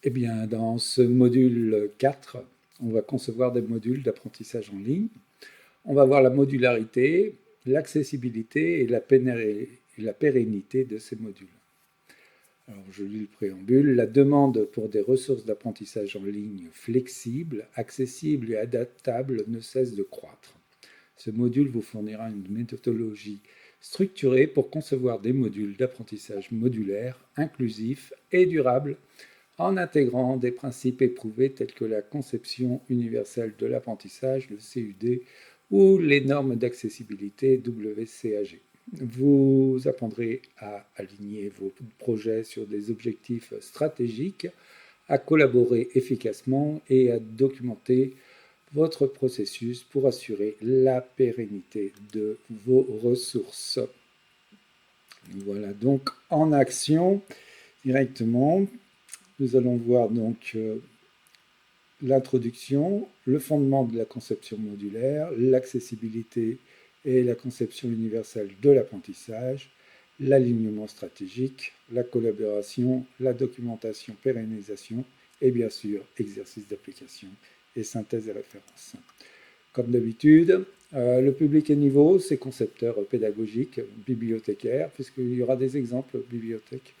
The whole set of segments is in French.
Eh bien, dans ce module 4, on va concevoir des modules d'apprentissage en ligne. On va voir la modularité, l'accessibilité et la pérennité de ces modules. Alors, je lis le préambule. La demande pour des ressources d'apprentissage en ligne flexibles, accessibles et adaptables ne cesse de croître. Ce module vous fournira une méthodologie structurée pour concevoir des modules d'apprentissage modulaires, inclusifs et durables en intégrant des principes éprouvés tels que la conception universelle de l'apprentissage, le CUD, ou les normes d'accessibilité WCAG. Vous apprendrez à aligner vos projets sur des objectifs stratégiques, à collaborer efficacement et à documenter votre processus pour assurer la pérennité de vos ressources. Voilà donc en action directement. Nous allons voir donc l'introduction, le fondement de la conception modulaire, l'accessibilité et la conception universelle de l'apprentissage, l'alignement stratégique, la collaboration, la documentation, pérennisation et bien sûr exercice d'application et synthèse et référence. Comme d'habitude, le public est niveau, c'est concepteurs pédagogiques, bibliothécaires, puisqu'il y aura des exemples bibliothèques.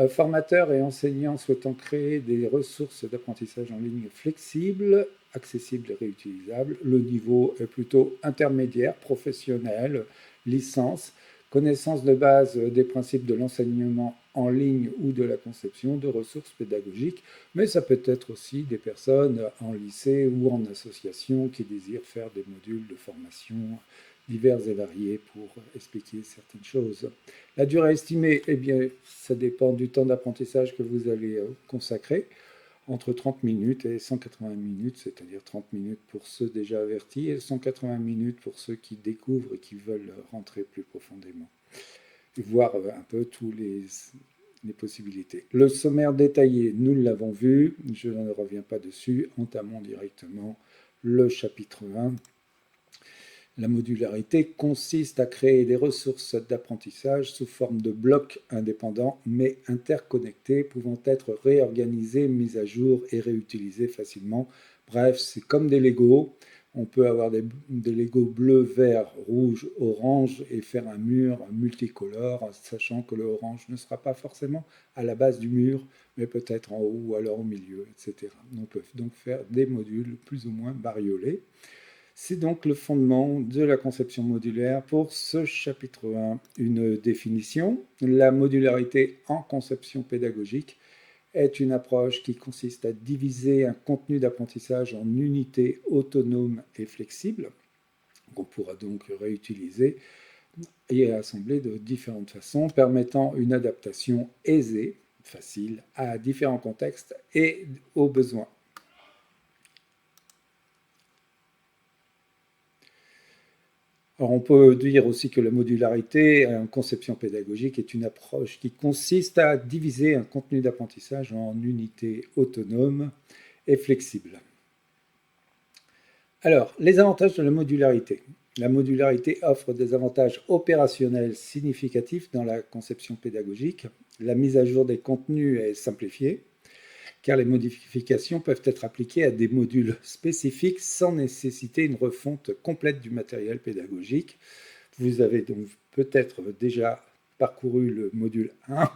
Formateurs et enseignants souhaitant créer des ressources d'apprentissage en ligne flexibles, accessibles et réutilisables. Le niveau est plutôt intermédiaire, professionnel, licence, connaissance de base des principes de l'enseignement en ligne ou de la conception de ressources pédagogiques, mais ça peut être aussi des personnes en lycée ou en association qui désirent faire des modules de formation divers et variés pour expliquer certaines choses. La durée estimée, eh bien, ça dépend du temps d'apprentissage que vous allez consacrer, entre 30 minutes et 180 minutes, c'est-à-dire 30 minutes pour ceux déjà avertis et 180 minutes pour ceux qui découvrent et qui veulent rentrer plus profondément, et voir un peu toutes les possibilités. Le sommaire détaillé, nous l'avons vu, je ne reviens pas dessus, entamons directement le chapitre 1. La modularité consiste à créer des ressources d'apprentissage sous forme de blocs indépendants mais interconnectés, pouvant être réorganisés, mis à jour et réutilisés facilement. Bref, c'est comme des Legos. On peut avoir des Legos bleus, verts, rouges, orange et faire un mur multicolore, sachant que le orange ne sera pas forcément à la base du mur, mais peut-être en haut ou alors au milieu, etc. On peut donc faire des modules plus ou moins bariolés. C'est donc le fondement de la conception modulaire pour ce chapitre 1. Une définition. La modularité en conception pédagogique est une approche qui consiste à diviser un contenu d'apprentissage en unités autonomes et flexibles, qu'on pourra donc réutiliser et assembler de différentes façons, permettant une adaptation aisée, facile, à différents contextes et aux besoins. Alors on peut dire aussi que la modularité en conception pédagogique est une approche qui consiste à diviser un contenu d'apprentissage en unités autonomes et flexibles. Alors, les avantages de la modularité. La modularité offre des avantages opérationnels significatifs dans la conception pédagogique. La mise à jour des contenus est simplifiée, car les modifications peuvent être appliquées à des modules spécifiques sans nécessiter une refonte complète du matériel pédagogique. Vous avez donc peut-être déjà parcouru le module 1,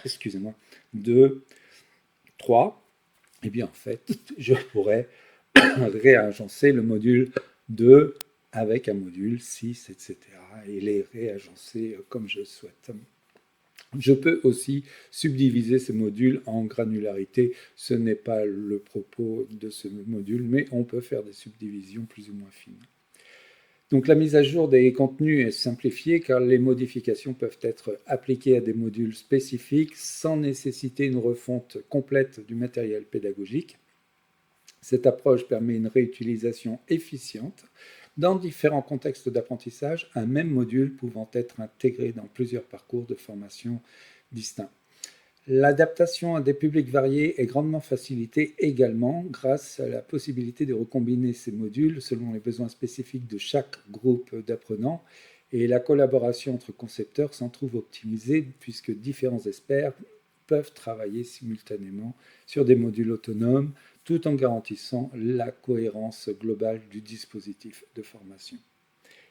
excusez-moi, 2, 3. Eh bien, en fait, je pourrais réagencer le module 2 avec un module 6, etc. et les réagencer comme je souhaite. Je peux aussi subdiviser ces modules en granularité. Ce n'est pas le propos de ce module, mais on peut faire des subdivisions plus ou moins fines. Donc la mise à jour des contenus est simplifiée car les modifications peuvent être appliquées à des modules spécifiques sans nécessiter une refonte complète du matériel pédagogique. Cette approche permet une réutilisation efficiente dans différents contextes d'apprentissage, un même module pouvant être intégré dans plusieurs parcours de formation distincts. L'adaptation à des publics variés est grandement facilitée également grâce à la possibilité de recombiner ces modules selon les besoins spécifiques de chaque groupe d'apprenants, et la collaboration entre concepteurs s'en trouve optimisée puisque différents experts peuvent travailler simultanément sur des modules autonomes tout en garantissant la cohérence globale du dispositif de formation.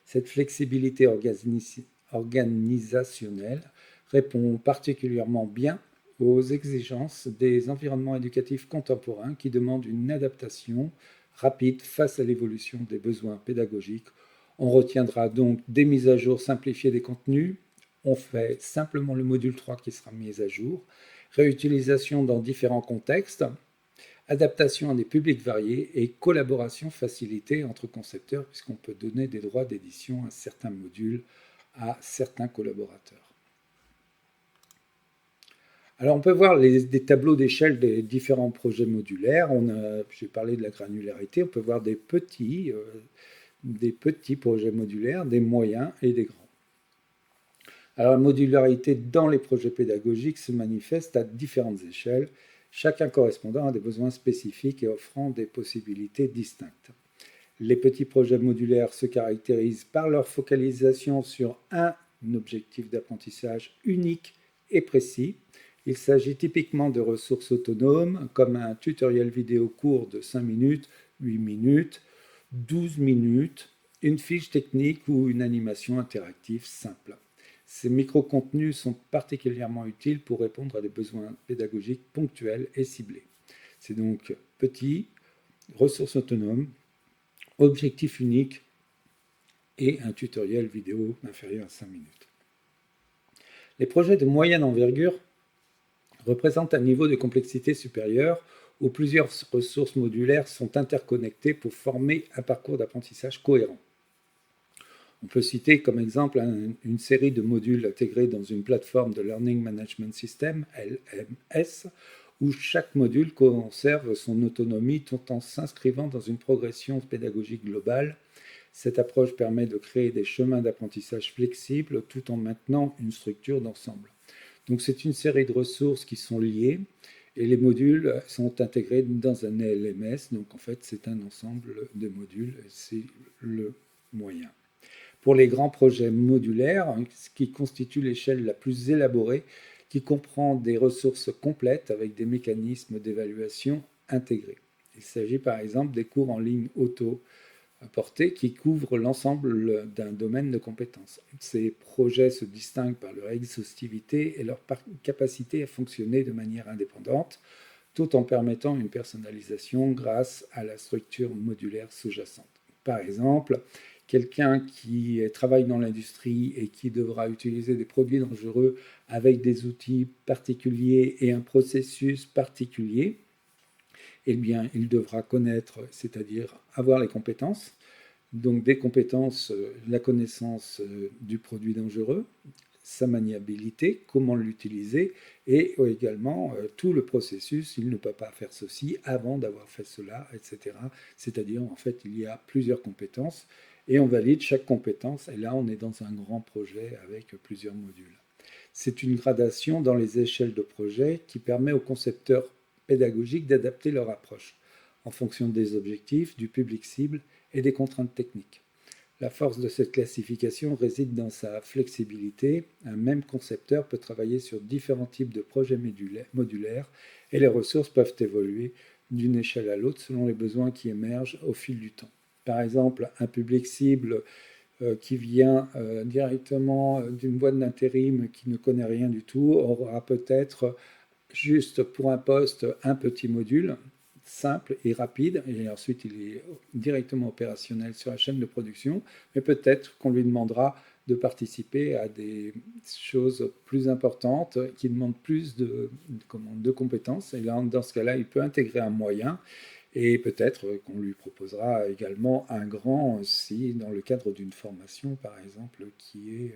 Cette flexibilité organisationnelle répond particulièrement bien aux exigences des environnements éducatifs contemporains qui demandent une adaptation rapide face à l'évolution des besoins pédagogiques. On retiendra donc des mises à jour simplifiées des contenus. On fait simplement le module 3 qui sera mis à jour. Réutilisation dans différents contextes. Adaptation à des publics variés et collaboration facilitée entre concepteurs puisqu'on peut donner des droits d'édition à certains modules à certains collaborateurs. Alors on peut voir des tableaux d'échelle des différents projets modulaires. J'ai parlé de la granularité, on peut voir des petits projets modulaires, des moyens et des grands. Alors la modularité dans les projets pédagogiques se manifeste à différentes échelles, chacun correspondant à des besoins spécifiques et offrant des possibilités distinctes. Les petits projets modulaires se caractérisent par leur focalisation sur un objectif d'apprentissage unique et précis. Il s'agit typiquement de ressources autonomes, comme un tutoriel vidéo court de 5 minutes, 8 minutes, 12 minutes, une fiche technique ou une animation interactive simple. Ces micro-contenus sont particulièrement utiles pour répondre à des besoins pédagogiques ponctuels et ciblés. C'est donc petit, ressources autonomes, objectif unique et un tutoriel vidéo inférieur à 5 minutes. Les projets de moyenne envergure représentent un niveau de complexité supérieur où plusieurs ressources modulaires sont interconnectées pour former un parcours d'apprentissage cohérent. On peut citer comme exemple une série de modules intégrés dans une plateforme de Learning Management System, LMS, où chaque module conserve son autonomie tout en s'inscrivant dans une progression pédagogique globale. Cette approche permet de créer des chemins d'apprentissage flexibles tout en maintenant une structure d'ensemble. Donc c'est une série de ressources qui sont liées et les modules sont intégrés dans un LMS. Donc en fait c'est un ensemble de modules, c'est le moyen. Pour les grands projets modulaires, ce qui constitue l'échelle la plus élaborée, qui comprend des ressources complètes avec des mécanismes d'évaluation intégrés. Il s'agit par exemple des cours en ligne auto-portés qui couvrent l'ensemble d'un domaine de compétences. Ces projets se distinguent par leur exhaustivité et leur capacité à fonctionner de manière indépendante, tout en permettant une personnalisation grâce à la structure modulaire sous-jacente. Par exemple, quelqu'un qui travaille dans l'industrie et qui devra utiliser des produits dangereux avec des outils particuliers et un processus particulier, eh bien, il devra connaître, c'est-à-dire avoir les compétences, donc des compétences, la connaissance du produit dangereux, sa maniabilité, comment l'utiliser, et également tout le processus, il ne peut pas faire ceci avant d'avoir fait cela, etc. C'est-à-dire, en fait, il y a plusieurs compétences, et on valide chaque compétence, et là, on est dans un grand projet avec plusieurs modules. C'est une gradation dans les échelles de projet qui permet aux concepteurs pédagogiques d'adapter leur approche en fonction des objectifs, du public cible et des contraintes techniques. La force de cette classification réside dans sa flexibilité. Un même concepteur peut travailler sur différents types de projets modulaires et les ressources peuvent évoluer d'une échelle à l'autre selon les besoins qui émergent au fil du temps. Par exemple, un public cible qui vient directement d'une boîte d'intérim qui ne connaît rien du tout aura peut-être juste pour un poste un petit module simple et rapide, et ensuite il est directement opérationnel sur la chaîne de production, mais peut-être qu'on lui demandera de participer à des choses plus importantes qui demandent plus de compétences, et là, dans ce cas-là, il peut intégrer un moyen, et peut-être qu'on lui proposera également un grand si dans le cadre d'une formation, par exemple, qui est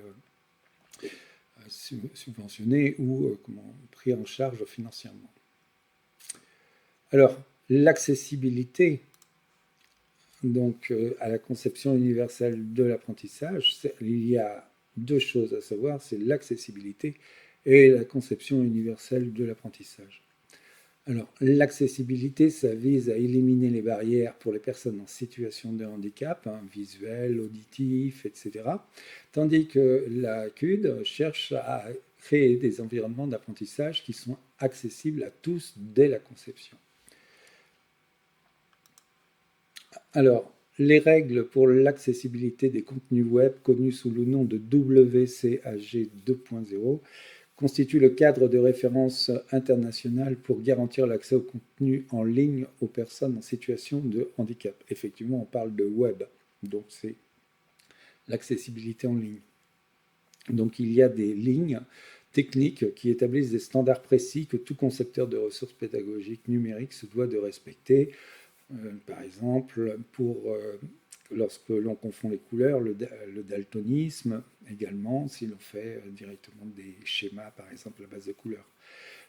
subventionnée ou pris en charge financièrement. Alors, l'accessibilité donc, à la conception universelle de l'apprentissage, il y a deux choses à savoir, c'est l'accessibilité et la conception universelle de l'apprentissage. Alors, l'accessibilité, ça vise à éliminer les barrières pour les personnes en situation de handicap, visuel, auditif, etc. Tandis que la CUD cherche à créer des environnements d'apprentissage qui sont accessibles à tous dès la conception. Alors, les règles pour l'accessibilité des contenus web, connus sous le nom de WCAG 2.0, constituent le cadre de référence international pour garantir l'accès au contenu en ligne aux personnes en situation de handicap. Effectivement, on parle de web, donc c'est l'accessibilité en ligne. Donc il y a des lignes techniques qui établissent des standards précis que tout concepteur de ressources pédagogiques numériques se doit de respecter. Par exemple, lorsque l'on confond les couleurs, le daltonisme également, si l'on fait directement des schémas, par exemple, à base de couleurs.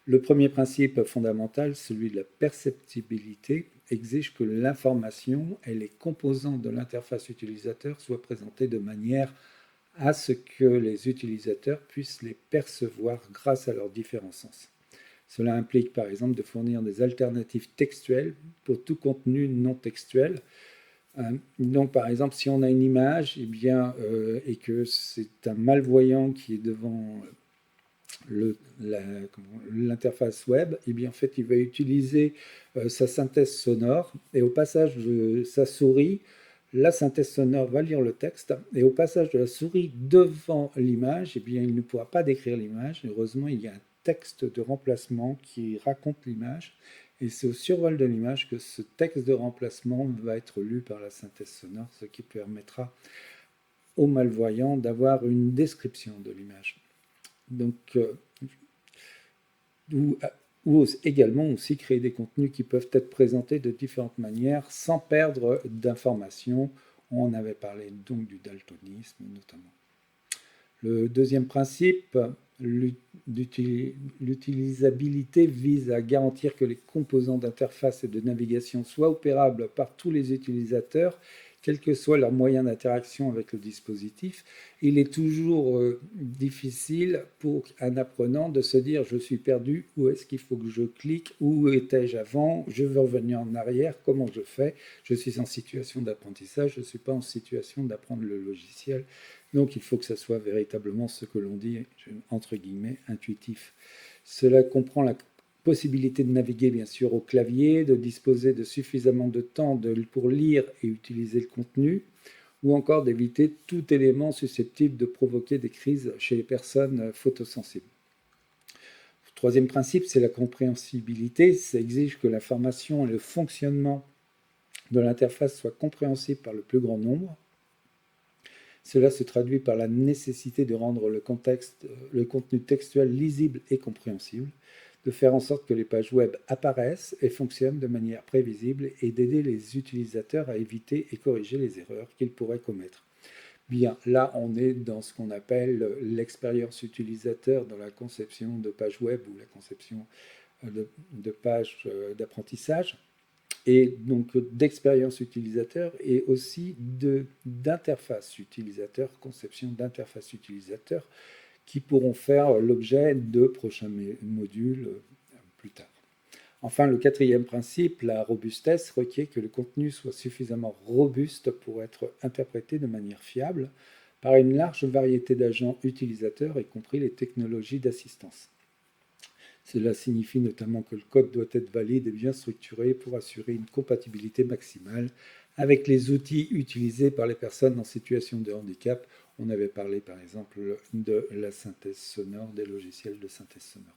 Le premier principe fondamental, celui de la perceptibilité, exige que l'information et les composants de l'interface utilisateur soient présentés de manière à ce que les utilisateurs puissent les percevoir grâce à leurs différents sens. Cela implique par exemple de fournir des alternatives textuelles pour tout contenu non textuel. Donc par exemple, si on a une image et que c'est un malvoyant qui est devant l'interface web, en fait, il va utiliser sa synthèse sonore et au passage de sa souris, la synthèse sonore va lire le texte et au passage de la souris devant l'image, il ne pourra pas décrire l'image. Heureusement, il y a un texte de remplacement qui raconte l'image et c'est au survol de l'image que ce texte de remplacement va être lu par la synthèse sonore, ce qui permettra aux malvoyants d'avoir une description de l'image. Donc, ou également aussi créer des contenus qui peuvent être présentés de différentes manières sans perdre d'informations. On avait parlé donc du daltonisme notamment. Le deuxième principe, l'utilisabilité vise à garantir que les composants d'interface et de navigation soient opérables par tous les utilisateurs, quel que soit leur moyen d'interaction avec le dispositif. Il est toujours difficile pour un apprenant de se dire « je suis perdu, où est-ce qu'il faut que je clique, où étais-je avant, je veux revenir en arrière, comment je fais, je suis en situation d'apprentissage, je ne suis pas en situation d'apprendre le logiciel ». Donc il faut que ça soit véritablement ce que l'on dit, entre guillemets, intuitif. Cela comprend la possibilité de naviguer bien sûr au clavier, de disposer de suffisamment de temps pour lire et utiliser le contenu, ou encore d'éviter tout élément susceptible de provoquer des crises chez les personnes photosensibles. Le troisième principe, c'est la compréhensibilité. Ça exige que l'information et le fonctionnement de l'interface soient compréhensibles par le plus grand nombre. Cela se traduit par la nécessité de rendre le contenu textuel lisible et compréhensible, de faire en sorte que les pages web apparaissent et fonctionnent de manière prévisible et d'aider les utilisateurs à éviter et corriger les erreurs qu'ils pourraient commettre. Bien, là, on est dans ce qu'on appelle l'expérience utilisateur dans la conception de pages web ou la conception de pages d'apprentissage. Et donc d'expérience utilisateur et aussi d'interface utilisateur, conception d'interface utilisateur, qui pourront faire l'objet de prochains modules plus tard. Enfin, le quatrième principe, la robustesse, requiert que le contenu soit suffisamment robuste pour être interprété de manière fiable par une large variété d'agents utilisateurs, y compris les technologies d'assistance. Cela signifie notamment que le code doit être valide et bien structuré pour assurer une compatibilité maximale avec les outils utilisés par les personnes en situation de handicap. On avait parlé par exemple de la synthèse sonore, des logiciels de synthèse sonore.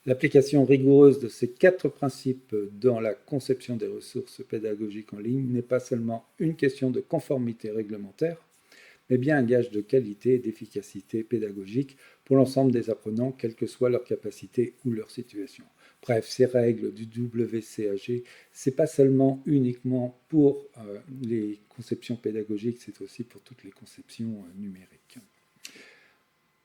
L'application rigoureuse de ces 4 principes dans la conception des ressources pédagogiques en ligne n'est pas seulement une question de conformité réglementaire, mais bien un gage de qualité et d'efficacité pédagogique pour l'ensemble des apprenants, quelle que soit leur capacité ou leur situation. Bref, ces règles du WCAG, ce n'est pas seulement uniquement pour les conceptions pédagogiques, c'est aussi pour toutes les conceptions numériques.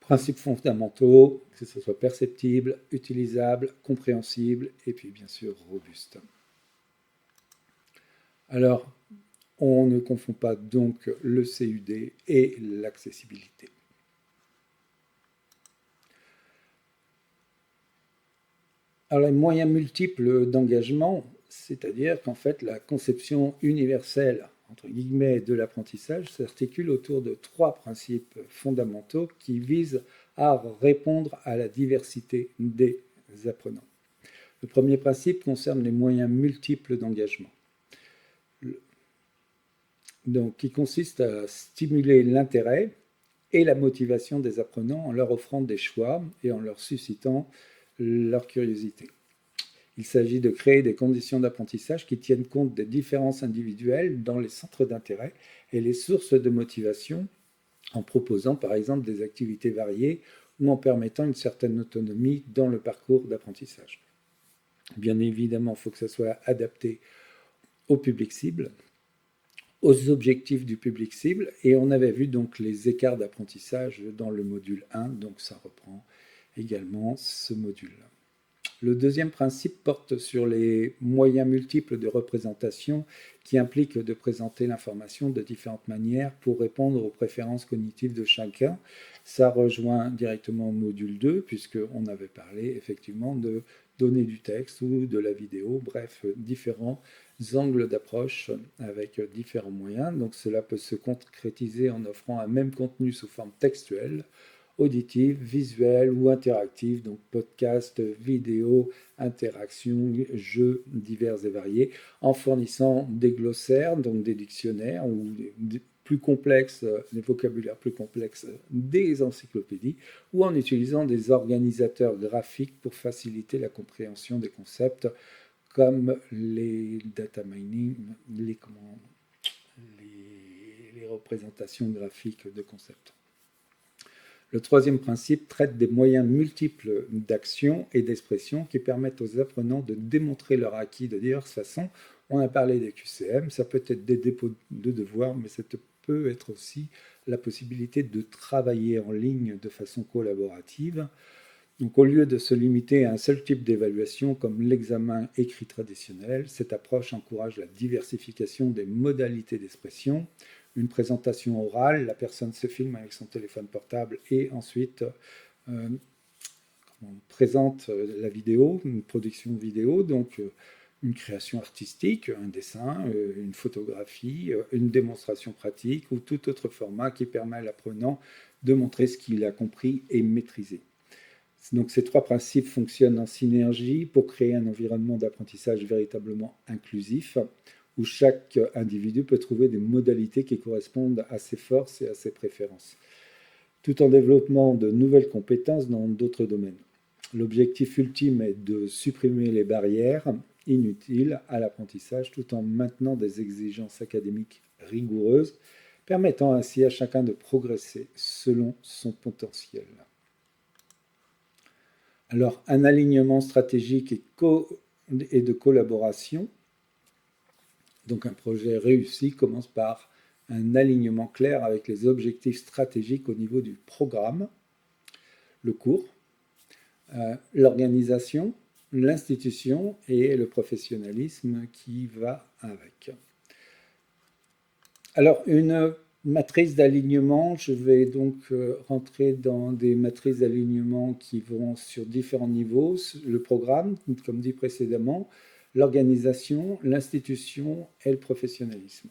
Principes fondamentaux, que ce soit perceptible, utilisable, compréhensible et puis bien sûr robuste. Alors, on ne confond pas donc le CUD et l'accessibilité. Alors, les moyens multiples d'engagement, c'est-à-dire qu'en fait, la conception universelle, entre guillemets, de l'apprentissage s'articule autour de 3 principes fondamentaux qui visent à répondre à la diversité des apprenants. Le premier principe concerne les moyens multiples d'engagement, donc qui consiste à stimuler l'intérêt et la motivation des apprenants en leur offrant des choix et en leur suscitant leur curiosité. Il s'agit de créer des conditions d'apprentissage qui tiennent compte des différences individuelles dans les centres d'intérêt et les sources de motivation en proposant par exemple des activités variées ou en permettant une certaine autonomie dans le parcours d'apprentissage. Bien évidemment, il faut que ça soit adapté au public cible, aux objectifs du public cible, et on avait vu donc les écarts d'apprentissage dans le module 1, donc ça reprend également ce module. Le deuxième principe porte sur les moyens multiples de représentation qui impliquent de présenter l'information de différentes manières pour répondre aux préférences cognitives de chacun. Ça rejoint directement au module 2, puisqu'on avait parlé effectivement de donner du texte ou de la vidéo, bref, différents angles d'approche avec différents moyens. Donc cela peut se concrétiser en offrant un même contenu sous forme textuelle, auditive, visuelle ou interactive, donc podcast, vidéo, interaction, jeux divers et variés, en fournissant des glossaires, donc des dictionnaires ou des plus complexes, des vocabulaires plus complexes, des encyclopédies, ou en utilisant des organisateurs graphiques pour faciliter la compréhension des concepts comme les data mining, les représentations graphiques de concepts. Le troisième principe traite des moyens multiples d'action et d'expression qui permettent aux apprenants de démontrer leur acquis de diverses façons. On a parlé des QCM, ça peut être des dépôts de devoirs, mais ça peut être aussi la possibilité de travailler en ligne de façon collaborative. Donc, au lieu de se limiter à un seul type d'évaluation comme l'examen écrit traditionnel, cette approche encourage la diversification des modalités d'expression. Une présentation orale, la personne se filme avec son téléphone portable et ensuite on présente la vidéo, une production vidéo, donc une création artistique, un dessin, une photographie, une démonstration pratique ou tout autre format qui permet à l'apprenant de montrer ce qu'il a compris et maîtrisé. Donc ces trois principes fonctionnent en synergie pour créer un environnement d'apprentissage véritablement inclusif, où chaque individu peut trouver des modalités qui correspondent à ses forces et à ses préférences, tout en développant de nouvelles compétences dans d'autres domaines. L'objectif ultime est de supprimer les barrières inutiles à l'apprentissage tout en maintenant des exigences académiques rigoureuses, permettant ainsi à chacun de progresser selon son potentiel. Alors, un alignement stratégique et de collaboration. Donc, un projet réussi commence par un alignement clair avec les objectifs stratégiques au niveau du programme, le cours, l'organisation, l'institution et le professionnalisme qui va avec. Alors, une matrice d'alignement, je vais donc rentrer dans des matrices d'alignement qui vont sur différents niveaux. Le programme, comme dit précédemment, l'organisation, l'institution et le professionnalisme.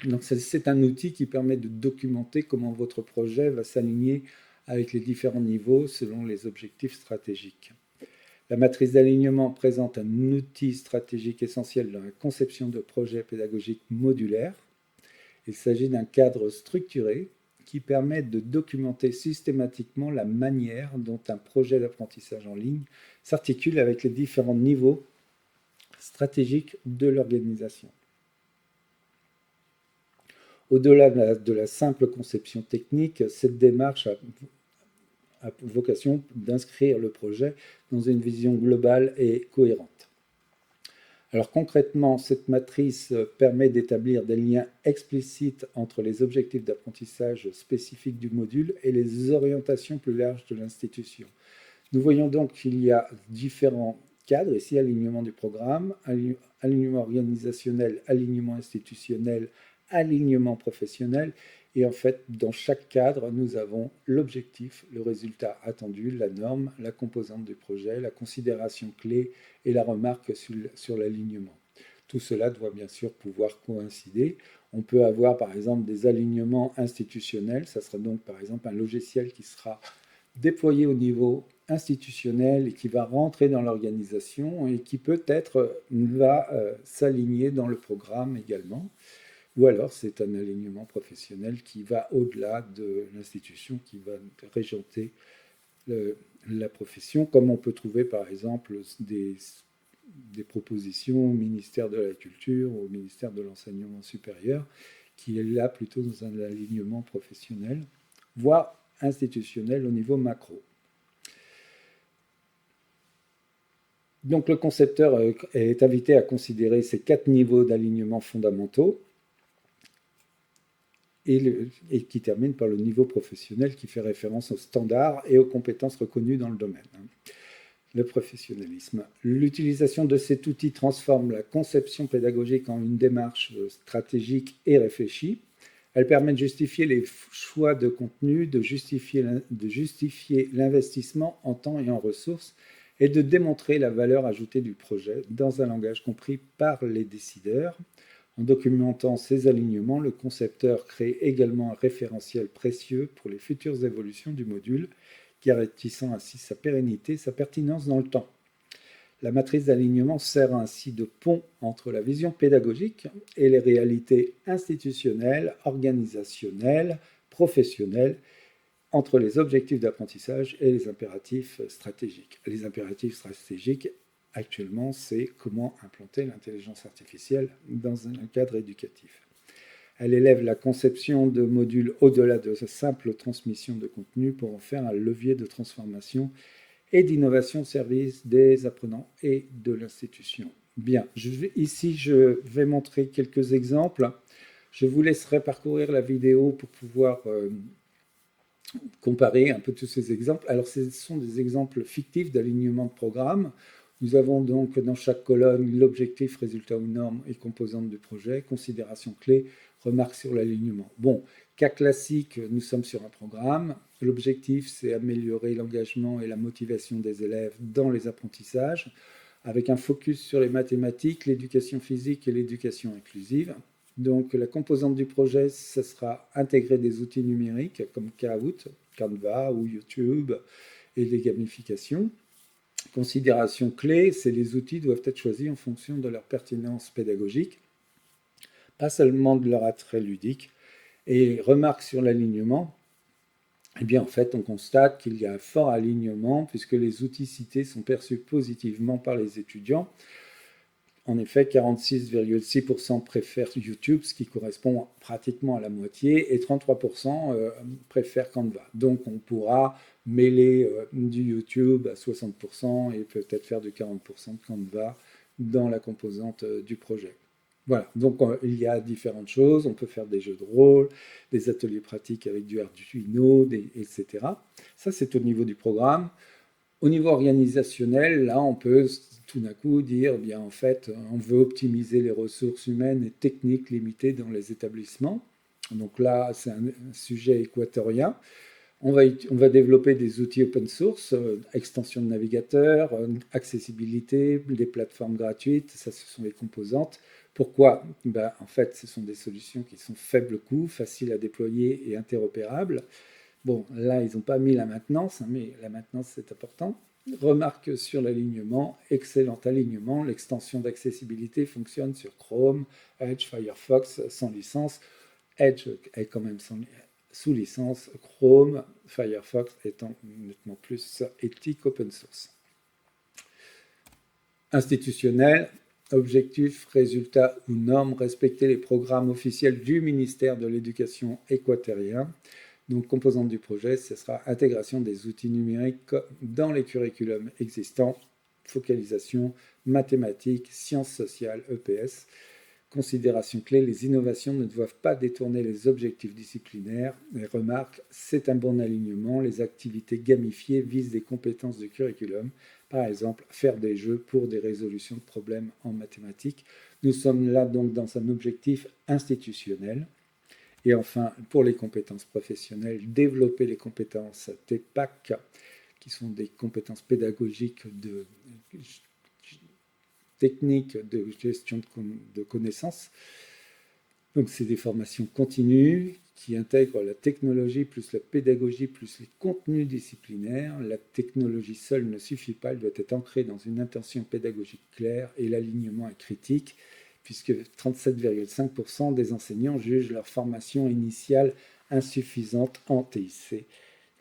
Donc c'est un outil qui permet de documenter comment votre projet va s'aligner avec les différents niveaux selon les objectifs stratégiques. La matrice d'alignement présente un outil stratégique essentiel dans la conception de projets pédagogiques modulaires. Il s'agit d'un cadre structuré qui permet de documenter systématiquement la manière dont un projet d'apprentissage en ligne s'articule avec les différents niveaux stratégiques de l'organisation. Au-delà de la simple conception technique, cette démarche a vocation d'inscrire le projet dans une vision globale et cohérente. Alors concrètement, cette matrice permet d'établir des liens explicites entre les objectifs d'apprentissage spécifiques du module et les orientations plus larges de l'institution. Nous voyons donc qu'il y a différents cadres, ici alignement du programme, alignement organisationnel, alignement institutionnel, alignement professionnel, et en fait, dans chaque cadre, nous avons l'objectif, le résultat attendu, la norme, la composante du projet, la considération clé et la remarque sur l'alignement. Tout cela doit bien sûr pouvoir coïncider. On peut avoir par exemple des alignements institutionnels, ça sera donc par exemple un logiciel qui sera déployé au niveau institutionnel et qui va rentrer dans l'organisation et qui peut-être va s'aligner dans le programme également. Ou alors c'est un alignement professionnel qui va au-delà de l'institution, qui va régenter la profession, comme on peut trouver par exemple des propositions au ministère de la Culture, au ministère de l'Enseignement supérieur, qui est là plutôt dans un alignement professionnel, voire institutionnel au niveau macro. Donc le concepteur est invité à considérer ces 4 niveaux d'alignement fondamentaux et qui termine par le niveau professionnel qui fait référence aux standards et aux compétences reconnues dans le domaine. Le professionnalisme. L'utilisation de cet outil transforme la conception pédagogique en une démarche stratégique et réfléchie. Elle permet de justifier les choix de contenu, de justifier l'investissement en temps et en ressources et de démontrer la valeur ajoutée du projet dans un langage compris par les décideurs. En documentant ces alignements, le concepteur crée également un référentiel précieux pour les futures évolutions du module, garantissant ainsi sa pérennité, sa pertinence dans le temps. La matrice d'alignement sert ainsi de pont entre la vision pédagogique et les réalités institutionnelles, organisationnelles, professionnelles, entre les objectifs d'apprentissage et les impératifs stratégiques. Les impératifs stratégiques, actuellement, c'est comment implanter l'intelligence artificielle dans un cadre éducatif. Elle élève la conception de modules au-delà de sa simple transmission de contenu pour en faire un levier de transformation et d'innovation au service des apprenants et de l'institution. Bien, ici je vais montrer quelques exemples. Je vous laisserai parcourir la vidéo pour pouvoir comparer un peu tous ces exemples. Alors ce sont des exemples fictifs d'alignement de programme. Nous avons donc dans chaque colonne l'objectif, résultat ou norme et composante du projet, considération clé, remarque sur l'alignement. Bon, cas classique, nous sommes sur un programme. L'objectif, c'est améliorer l'engagement et la motivation des élèves dans les apprentissages, avec un focus sur les mathématiques, l'éducation physique et l'éducation inclusive. Donc la composante du projet, ce sera intégrer des outils numériques comme Kahoot, Canva ou YouTube et des gamifications. Considération clé, c'est les outils doivent être choisis en fonction de leur pertinence pédagogique, pas seulement de leur attrait ludique. Et remarque sur l'alignement, eh bien en fait on constate qu'il y a un fort alignement puisque les outils cités sont perçus positivement par les étudiants. En effet, 46,6% préfèrent YouTube, ce qui correspond pratiquement à la moitié, et 33% préfèrent Canva. Donc on pourra mêler du YouTube à 60% et peut-être faire du 40% de Canva dans la composante du projet. Voilà, donc il y a différentes choses, on peut faire des jeux de rôle, des ateliers pratiques avec du Arduino, etc. Ça, c'est au niveau du programme. Au niveau organisationnel, là, on peut tout d'un coup dire, bien en fait, on veut optimiser les ressources humaines et techniques limitées dans les établissements. Donc là, c'est un sujet équatorien. On va développer des outils open source, extension de navigateur, accessibilité, des plateformes gratuites, ça ce sont les composantes. Pourquoi? En fait, ce sont des solutions qui sont faible coût, faciles à déployer et interopérables. Bon, là, ils n'ont pas mis la maintenance, mais la maintenance, c'est important. Remarque sur l'alignement, excellent alignement. L'extension d'accessibilité fonctionne sur Chrome, Edge, Firefox sans licence. Edge est quand même sous licence. Chrome, Firefox étant nettement plus éthique open source. Institutionnel, objectif, résultat ou normes, respecter les programmes officiels du ministère de l'Éducation équatorien. Donc, composante du projet, ce sera intégration des outils numériques dans les curriculums existants, focalisation, mathématiques, sciences sociales, EPS. Considération clé, les innovations ne doivent pas détourner les objectifs disciplinaires. Les remarques, c'est un bon alignement. Les activités gamifiées visent des compétences du curriculum. Par exemple, faire des jeux pour des résolutions de problèmes en mathématiques. Nous sommes là donc dans un objectif institutionnel. Et enfin, pour les compétences professionnelles, développer les compétences TPAC, qui sont des compétences pédagogiques techniques de gestion de connaissances. Donc c'est des formations continues qui intègrent la technologie plus la pédagogie plus les contenus disciplinaires. La technologie seule ne suffit pas, elle doit être ancrée dans une intention pédagogique claire et l'alignement est critique, puisque 37,5% des enseignants jugent leur formation initiale insuffisante en TIC,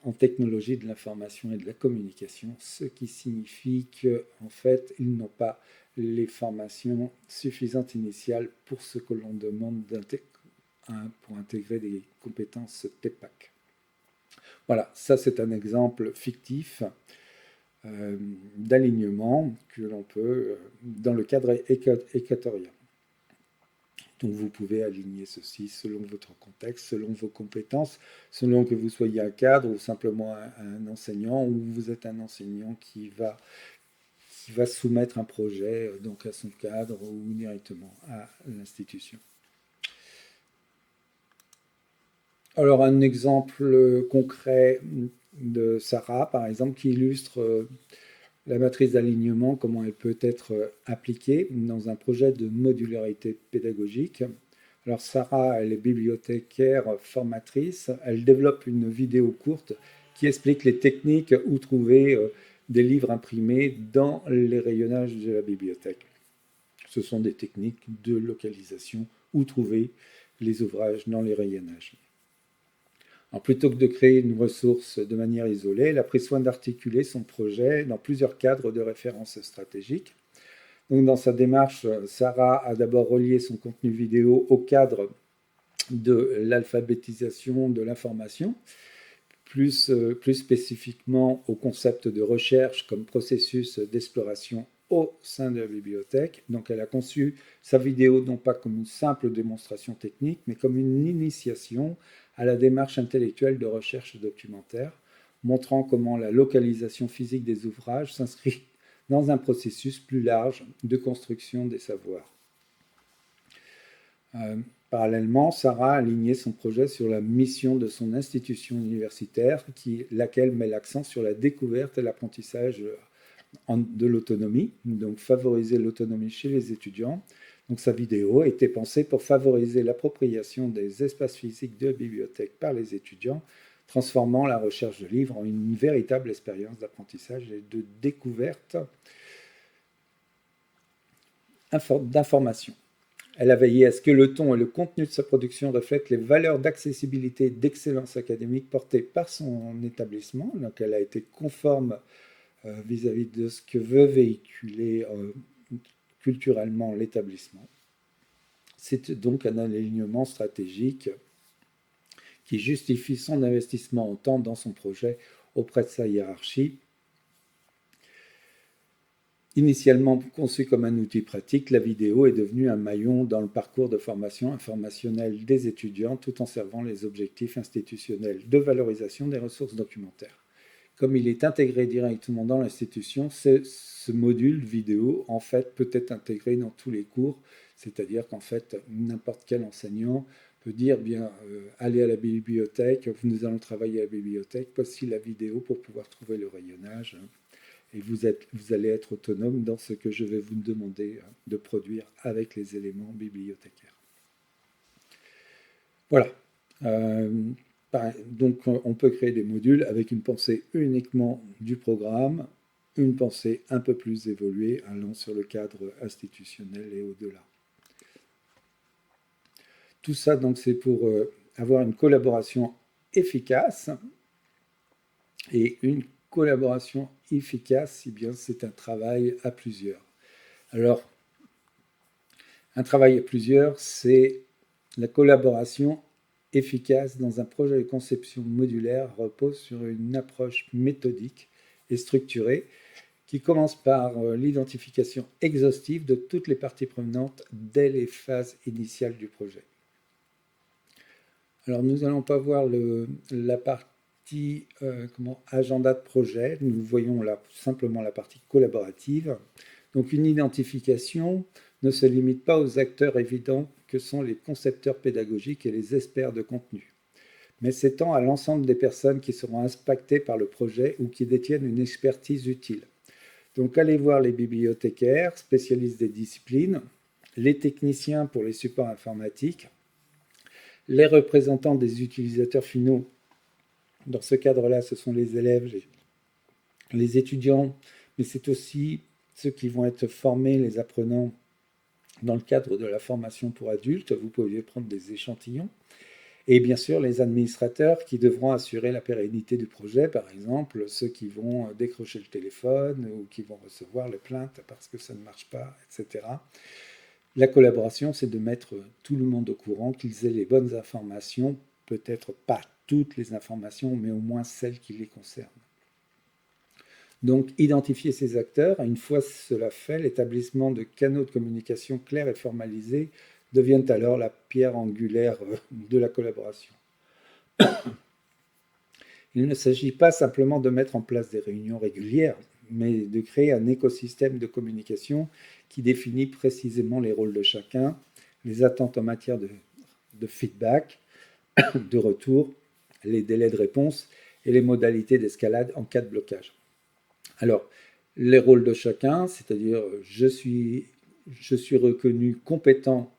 en technologie de l'information et de la communication, ce qui signifie qu'en fait, ils n'ont pas les formations suffisantes initiales pour ce que l'on demande pour intégrer des compétences TEPAC. Voilà, ça c'est un exemple fictif d'alignement que l'on peut dans le cadre équatorien. Donc vous pouvez aligner ceci selon votre contexte, selon vos compétences, selon que vous soyez un cadre ou simplement un enseignant, ou vous êtes un enseignant qui va soumettre un projet donc à son cadre ou directement à l'institution. Alors un exemple concret de Sarah, par exemple, qui illustre la matrice d'alignement, comment elle peut être appliquée dans un projet de modularité pédagogique. Alors Sarah, elle est bibliothécaire formatrice, elle développe une vidéo courte qui explique les techniques où trouver des livres imprimés dans les rayonnages de la bibliothèque. Ce sont des techniques de localisation où trouver les ouvrages dans les rayonnages. Alors, plutôt que de créer une ressource de manière isolée, elle a pris soin d'articuler son projet dans plusieurs cadres de référence stratégiques. Donc, dans sa démarche, Sarah a d'abord relié son contenu vidéo au cadre de l'alphabétisation de l'information, plus spécifiquement au concept de recherche comme processus d'exploration au sein de la bibliothèque. Donc elle a conçu sa vidéo non pas comme une simple démonstration technique, mais comme une initiation à la démarche intellectuelle de recherche documentaire, montrant comment la localisation physique des ouvrages s'inscrit dans un processus plus large de construction des savoirs. Parallèlement, Sarah a aligné son projet sur la mission de son institution universitaire, laquelle met l'accent sur la découverte et l'apprentissage de l'autonomie, donc favoriser l'autonomie chez les étudiants. Donc sa vidéo a été pensée pour favoriser l'appropriation des espaces physiques de bibliothèque par les étudiants, transformant la recherche de livres en une véritable expérience d'apprentissage et de découverte d'information. Elle a veillé à ce que le ton et le contenu de sa production reflètent les valeurs d'accessibilité et d'excellence académique portées par son établissement. Donc elle a été conforme vis-à-vis de ce que veut véhiculer culturellement l'établissement. C'est donc un alignement stratégique qui justifie son investissement en temps dans son projet auprès de sa hiérarchie. Initialement conçue comme un outil pratique, la vidéo est devenue un maillon dans le parcours de formation informationnelle des étudiants tout en servant les objectifs institutionnels de valorisation des ressources documentaires. Comme il est intégré directement dans l'institution, ce module vidéo en fait peut être intégré dans tous les cours, c'est-à-dire qu'en fait n'importe quel enseignant peut dire allez à la bibliothèque, nous allons travailler à la bibliothèque, voici la vidéo pour pouvoir trouver le rayonnage et vous allez être autonome dans ce que je vais vous demander de produire avec les éléments bibliothécaires. Voilà. Donc on peut créer des modules avec une pensée uniquement du programme, une pensée un peu plus évoluée allant sur le cadre institutionnel et au-delà. Tout ça donc c'est pour avoir une collaboration efficace, et une collaboration efficace, eh bien c'est un travail à plusieurs. Alors un travail à plusieurs, c'est la collaboration efficace dans un projet de conception modulaire repose sur une approche méthodique et structurée qui commence par l'identification exhaustive de toutes les parties prenantes dès les phases initiales du projet. Alors nous n'allons pas voir la partie agenda de projet, nous voyons là simplement la partie collaborative. Donc une identification ne se limite pas aux acteurs évidents que sont les concepteurs pédagogiques et les experts de contenu, mais s'étend à l'ensemble des personnes qui seront impactées par le projet ou qui détiennent une expertise utile. Donc allez voir les bibliothécaires, spécialistes des disciplines, les techniciens pour les supports informatiques, Les représentants des utilisateurs finaux, dans ce cadre-là, ce sont les élèves, les étudiants, mais c'est aussi ceux qui vont être formés, les apprenants, dans le cadre de la formation pour adultes. Vous pouvez prendre des échantillons. Et bien sûr, les administrateurs qui devront assurer la pérennité du projet, par exemple, ceux qui vont décrocher le téléphone ou qui vont recevoir les plaintes parce que ça ne marche pas, etc. La collaboration, c'est de mettre tout le monde au courant, qu'ils aient les bonnes informations, peut-être pas toutes les informations, mais au moins celles qui les concernent. Donc, identifier ces acteurs, une fois cela fait, l'établissement de canaux de communication clairs et formalisés deviennent alors la pierre angulaire de la collaboration. Il ne s'agit pas simplement de mettre en place des réunions régulières, mais de créer un écosystème de communication qui définit précisément les rôles de chacun, les attentes en matière de feedback, de retour, les délais de réponse et les modalités d'escalade en cas de blocage. Alors, les rôles de chacun, c'est-à-dire je suis reconnu compétent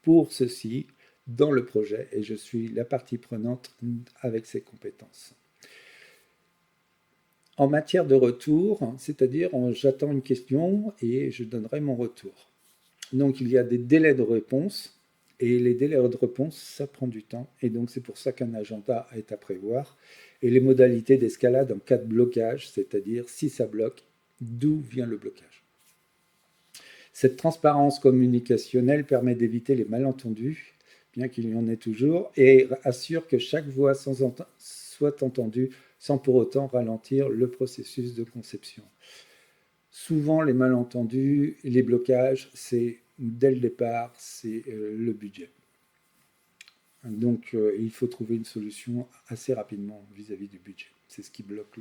pour ceci dans le projet et je suis la partie prenante avec ces compétences. En matière de retour, c'est-à-dire j'attends une question et je donnerai mon retour. Donc il y a des délais de réponse et les délais de réponse, ça prend du temps et donc c'est pour ça qu'un agenda est à prévoir. Et les modalités d'escalade en cas de blocage, c'est-à-dire si ça bloque, d'où vient le blocage. Cette transparence communicationnelle permet d'éviter les malentendus, bien qu'il y en ait toujours, et assure que chaque voix soit entendue sans pour autant ralentir le processus de conception. Souvent, les malentendus, les blocages, c'est dès le départ, c'est le budget. Donc, il faut trouver une solution assez rapidement vis-à-vis du budget. C'est ce qui bloque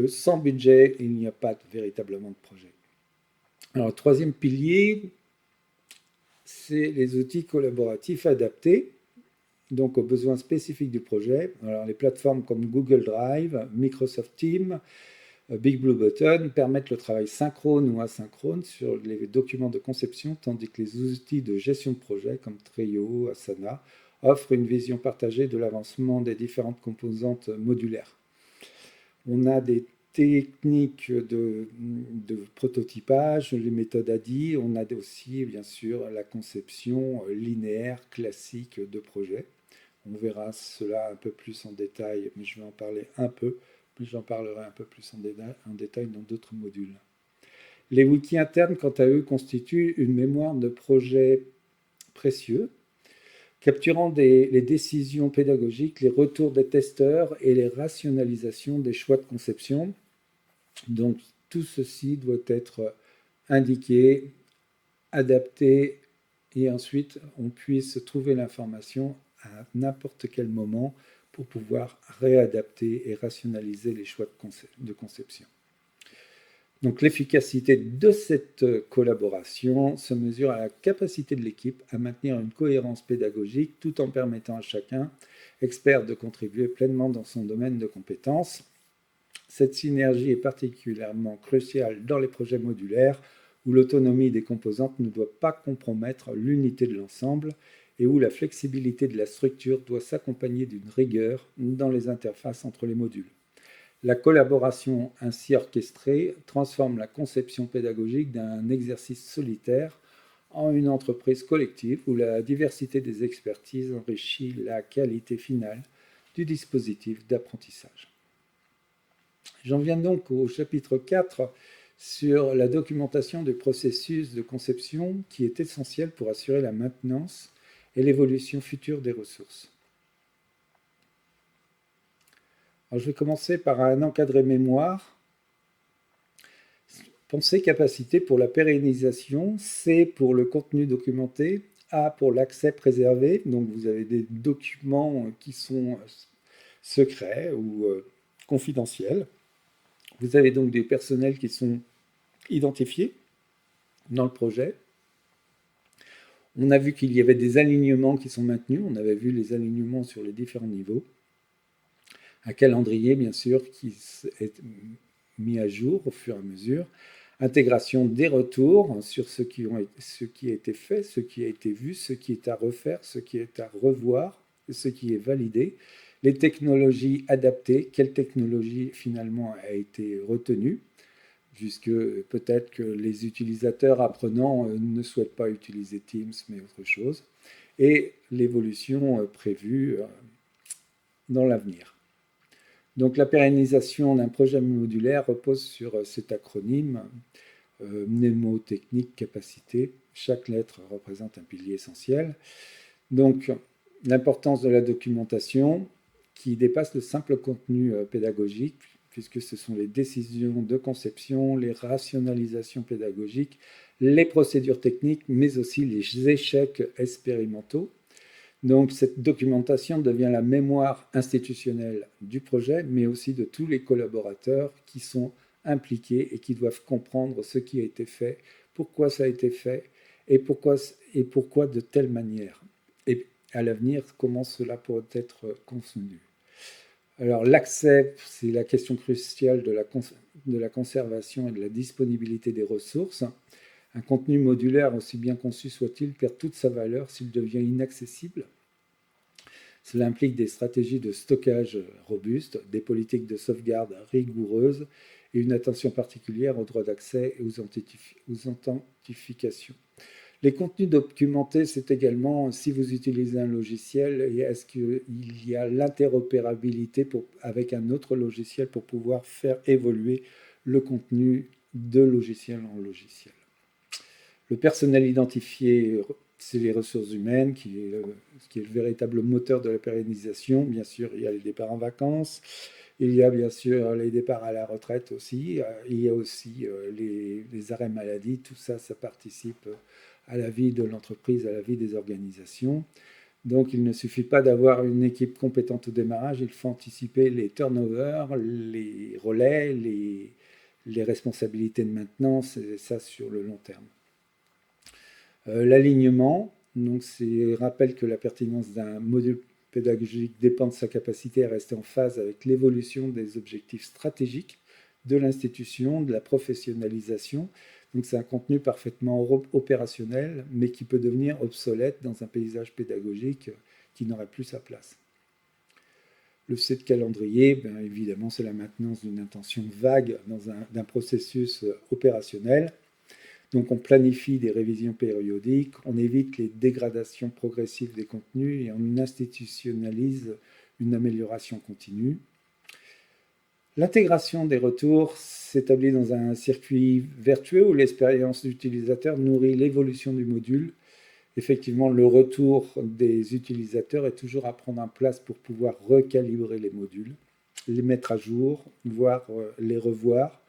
sans budget, il n'y a pas véritablement de projet. Alors, le troisième pilier, c'est les outils collaboratifs adaptés, donc aux besoins spécifiques du projet. Alors, les plateformes comme Google Drive, Microsoft Teams, Big Blue Button permettent le travail synchrone ou asynchrone sur les documents de conception, tandis que les outils de gestion de projet comme Trello, Asana offrent une vision partagée de l'avancement des différentes composantes modulaires. On a des techniques de prototypage, les méthodes ADI, on a aussi bien sûr la conception linéaire classique de projet. On verra cela un peu plus en détail, mais je vais en parler un peu, mais j'en parlerai un peu plus en détail dans d'autres modules. Les wikis internes, quant à eux, constituent une mémoire de projet précieux, capturant les décisions pédagogiques, les retours des testeurs et les rationalisations des choix de conception. Donc tout ceci doit être indiqué, adapté, et ensuite on puisse trouver l'information à n'importe quel moment pour pouvoir réadapter et rationaliser les choix de conception. Donc l'efficacité de cette collaboration se mesure à la capacité de l'équipe à maintenir une cohérence pédagogique tout en permettant à chacun, expert, de contribuer pleinement dans son domaine de compétences. Cette synergie est particulièrement cruciale dans les projets modulaires où l'autonomie des composantes ne doit pas compromettre l'unité de l'ensemble et où la flexibilité de la structure doit s'accompagner d'une rigueur dans les interfaces entre les modules. La collaboration ainsi orchestrée transforme la conception pédagogique d'un exercice solitaire en une entreprise collective où la diversité des expertises enrichit la qualité finale du dispositif d'apprentissage. J'en viens donc au chapitre 4 sur la documentation du processus de conception qui est essentiel pour assurer la maintenance et l'évolution future des ressources. Alors, je vais commencer par un encadré mémoire. Pensée capacité pour la pérennisation, C pour le contenu documenté, A pour l'accès préservé. Donc vous avez des documents qui sont secrets ou confidentiels. Vous avez donc des personnels qui sont identifiés dans le projet. On a vu qu'il y avait des alignements qui sont maintenus. On avait vu les alignements sur les différents niveaux. Un calendrier, bien sûr, qui est mis à jour au fur et à mesure. Intégration des retours sur ce qui a été fait, ce qui a été vu, ce qui est à refaire, ce qui est à revoir, ce qui est validé, les technologies adaptées, quelle technologie finalement a été retenue, puisque peut-être que les utilisateurs apprenants ne souhaitent pas utiliser Teams mais autre chose, et l'évolution prévue dans l'avenir. Donc la pérennisation d'un projet modulaire repose sur cet acronyme mnémotechnique capacité. Chaque lettre représente un pilier essentiel. Donc l'importance de la documentation qui dépasse le simple contenu pédagogique, puisque ce sont les décisions de conception, les rationalisations pédagogiques, les procédures techniques, mais aussi les échecs expérimentaux. Donc cette documentation devient la mémoire institutionnelle du projet, mais aussi de tous les collaborateurs qui sont impliqués et qui doivent comprendre ce qui a été fait, pourquoi ça a été fait et pourquoi de telle manière. Et à l'avenir, comment cela pourrait être conçu. Alors l'accès, c'est la question cruciale de la conservation et de la disponibilité des ressources. Un contenu modulaire, aussi bien conçu soit-il, perd toute sa valeur s'il devient inaccessible. Cela implique des stratégies de stockage robustes, des politiques de sauvegarde rigoureuses et une attention particulière aux droits d'accès et aux authentifications. Les contenus documentés, c'est également si vous utilisez un logiciel, est-ce qu'il y a l'interopérabilité avec un autre logiciel pour pouvoir faire évoluer le contenu de logiciel en logiciel. Le personnel identifié, c'est les ressources humaines, qui est le véritable moteur de la pérennisation. Bien sûr, il y a les départs en vacances, il y a bien sûr les départs à la retraite aussi, il y a aussi les arrêts maladie, tout ça, ça participe à la vie de l'entreprise, à la vie des organisations. Donc il ne suffit pas d'avoir une équipe compétente au démarrage, il faut anticiper les turnovers, les relais, les responsabilités de maintenance, et ça sur le long terme. L'alignement, donc c'est rappelle que la pertinence d'un module pédagogique dépend de sa capacité à rester en phase avec l'évolution des objectifs stratégiques de l'institution, de la professionnalisation. Donc c'est un contenu parfaitement opérationnel, mais qui peut devenir obsolète dans un paysage pédagogique qui n'aurait plus sa place. Le C de calendrier, bien évidemment, c'est la maintenance d'une intention vague d'un processus opérationnel. Donc on planifie des révisions périodiques, on évite les dégradations progressives des contenus et on institutionnalise une amélioration continue. L'intégration des retours s'établit dans un circuit vertueux où l'expérience d'utilisateur nourrit l'évolution du module. Effectivement, le retour des utilisateurs est toujours à prendre en place pour pouvoir recalibrer les modules, les mettre à jour, voire les revoir,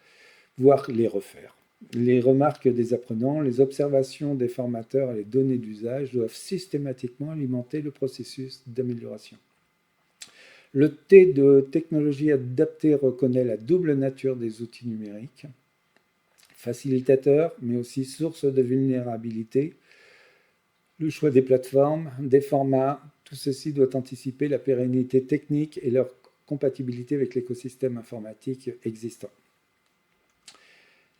voire les refaire. Les remarques des apprenants, les observations des formateurs et les données d'usage doivent systématiquement alimenter le processus d'amélioration. Le T de technologie adaptée reconnaît la double nature des outils numériques, facilitateur, mais aussi source de vulnérabilité. Le choix des plateformes, des formats, tout ceci doit anticiper la pérennité technique et leur compatibilité avec l'écosystème informatique existant.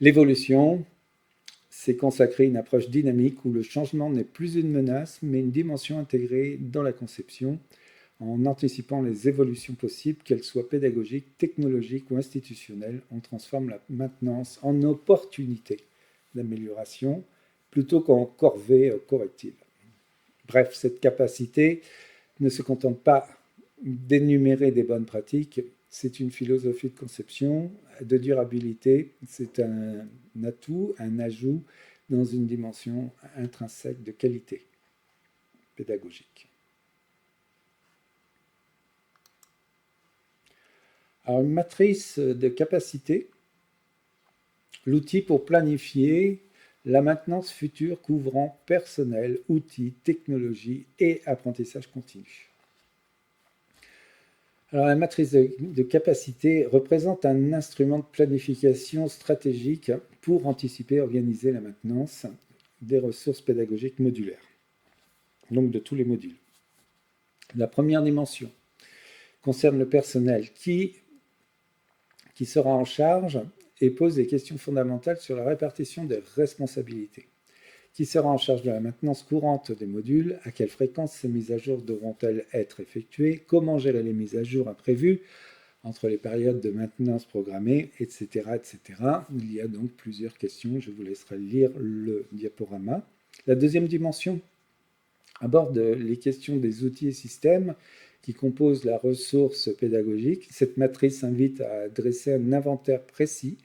L'évolution, c'est consacrer une approche dynamique où le changement n'est plus une menace, mais une dimension intégrée dans la conception, en anticipant les évolutions possibles, qu'elles soient pédagogiques, technologiques ou institutionnelles. On transforme la maintenance en opportunité d'amélioration plutôt qu'en corvée corrective. Bref, cette capacité ne se contente pas d'énumérer des bonnes pratiques, c'est une philosophie de conception, de durabilité, c'est un atout, un ajout dans une dimension intrinsèque de qualité pédagogique. Alors, une matrice de capacité, l'outil pour planifier la maintenance future couvrant personnel, outils, technologies et apprentissage continu. Alors, la matrice de capacité représente un instrument de planification stratégique pour anticiper et organiser la maintenance des ressources pédagogiques modulaires, donc de tous les modules. La première dimension concerne le personnel qui sera en charge et pose des questions fondamentales sur la répartition des responsabilités. Qui sera en charge de la maintenance courante des modules? À quelle fréquence ces mises à jour devront-elles être effectuées? Comment gérer les mises à jour imprévues entre les périodes de maintenance programmées, etc., etc. Il y a donc plusieurs questions. Je vous laisserai lire le diaporama. La deuxième dimension aborde les questions des outils et systèmes qui composent la ressource pédagogique. Cette matrice invite à dresser un inventaire précis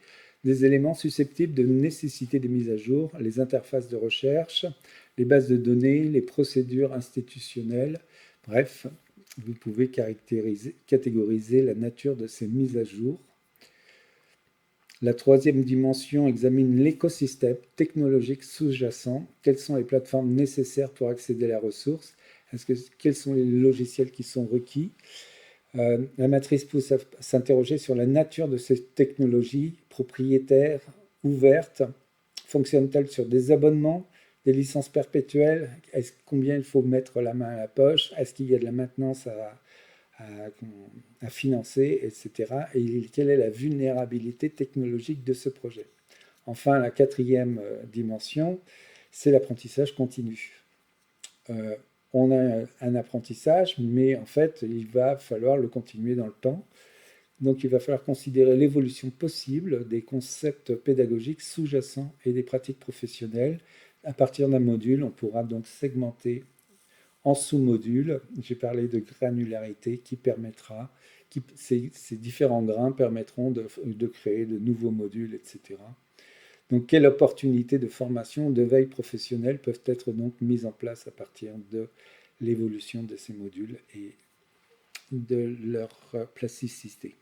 des éléments susceptibles de nécessiter des mises à jour, les interfaces de recherche, les bases de données, les procédures institutionnelles. Bref, vous pouvez catégoriser la nature de ces mises à jour. La troisième dimension examine l'écosystème technologique sous-jacent. Quelles sont les plateformes nécessaires pour accéder à la ressource? Quels sont les logiciels qui sont requis? La matrice pousse à s'interroger sur la nature de ces technologies propriétaires, ouvertes. Fonctionnent-elles sur des abonnements, des licences perpétuelles? Combien il faut mettre la main à la poche? Est-ce qu'il y a de la maintenance à financer, etc. Et quelle est la vulnérabilité technologique de ce projet? Enfin, la quatrième dimension, c'est l'apprentissage continu. On a un apprentissage, mais en fait, il va falloir le continuer dans le temps. Donc, il va falloir considérer l'évolution possible des concepts pédagogiques sous-jacents et des pratiques professionnelles. À partir d'un module, on pourra donc segmenter en sous-modules. J'ai parlé de granularité qui permettra, ces différents grains permettront de créer de nouveaux modules, etc. Donc, quelles opportunités de formation, de veille professionnelle peuvent être donc mises en place à partir de l'évolution de ces modules et de leur plasticité.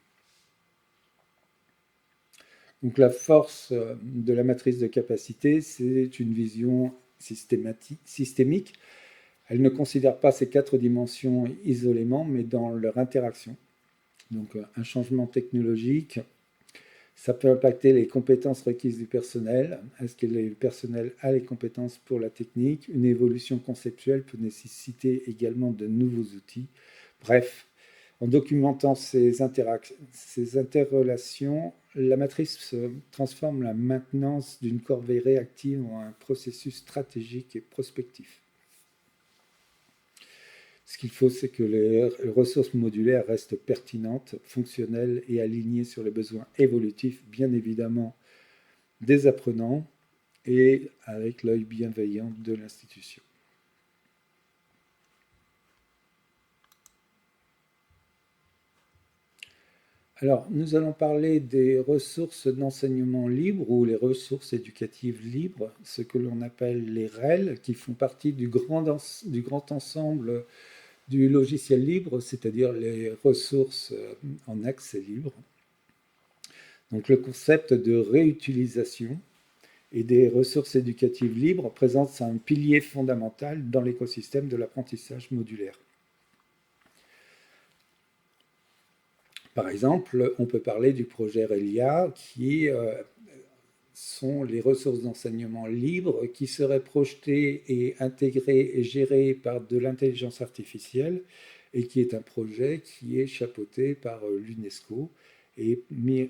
Donc, la force de la matrice de capacité, c'est une vision systémique. Elle ne considère pas ces 4 dimensions isolément, mais dans leur interaction. Donc, un changement technologique, ça peut impacter les compétences requises du personnel. Est-ce que le personnel a les compétences pour la technique? Une évolution conceptuelle peut nécessiter également de nouveaux outils. Bref, en documentant ces interrelations, la matrice transforme la maintenance d'une corvée réactive en un processus stratégique et prospectif. Ce qu'il faut, c'est que les ressources modulaires restent pertinentes, fonctionnelles et alignées sur les besoins évolutifs, bien évidemment, des apprenants et avec l'œil bienveillant de l'institution. Alors, nous allons parler des ressources d'enseignement libre ou les ressources éducatives libres, ce que l'on appelle les REL, qui font partie du grand ensemble du logiciel libre, c'est-à-dire les ressources en accès libre. Donc, le concept de réutilisation et des ressources éducatives libres présente un pilier fondamental dans l'écosystème de l'apprentissage modulaire. Par exemple, on peut parler du projet RELIA, qui sont les ressources d'enseignement libres qui seraient projetées et intégrées et gérées par de l'intelligence artificielle et qui est un projet qui est chapeauté par l'UNESCO et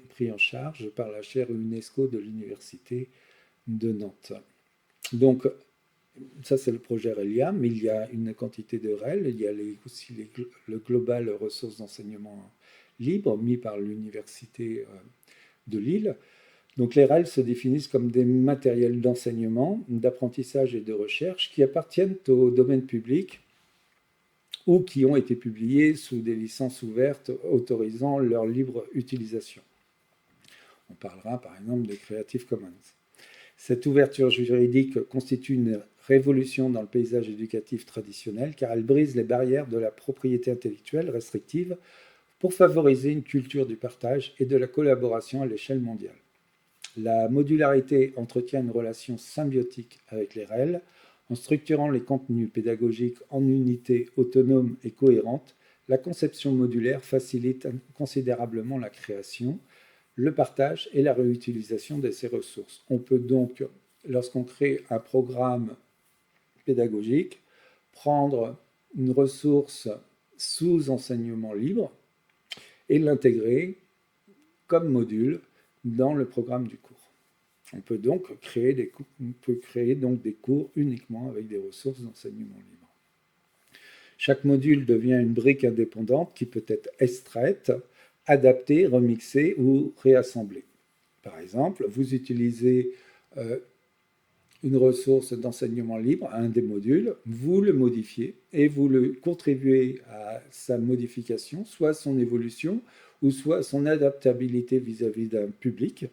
pris en charge par la chaire UNESCO de l'Université de Nantes. Donc, ça c'est le projet RELIA, mais il y a une quantité de REL, il y a aussi le Global Ressources d'enseignement libre mis par l'Université de Lille. Donc les REL se définissent comme des matériels d'enseignement, d'apprentissage et de recherche qui appartiennent au domaine public ou qui ont été publiés sous des licences ouvertes autorisant leur libre utilisation. On parlera par exemple de Creative Commons. Cette ouverture juridique constitue une révolution dans le paysage éducatif traditionnel car elle brise les barrières de la propriété intellectuelle restrictive pour favoriser une culture du partage et de la collaboration à l'échelle mondiale. La modularité entretient une relation symbiotique avec les REL en structurant les contenus pédagogiques en unités autonomes et cohérentes. La conception modulaire facilite considérablement la création, le partage et la réutilisation de ces ressources. On peut donc, lorsqu'on crée un programme pédagogique, prendre une ressource sous enseignement libre et l'intégrer comme module dans le programme du cours. On peut donc créer des cours uniquement avec des ressources d'enseignement libre. Chaque module devient une brique indépendante qui peut être extraite, adaptée, remixée ou réassemblée. Par exemple, vous utilisez une ressource d'enseignement libre, un des modules, vous le modifiez et vous le contribuez à sa modification, soit son évolution ou soit son adaptabilité vis-à-vis d'un public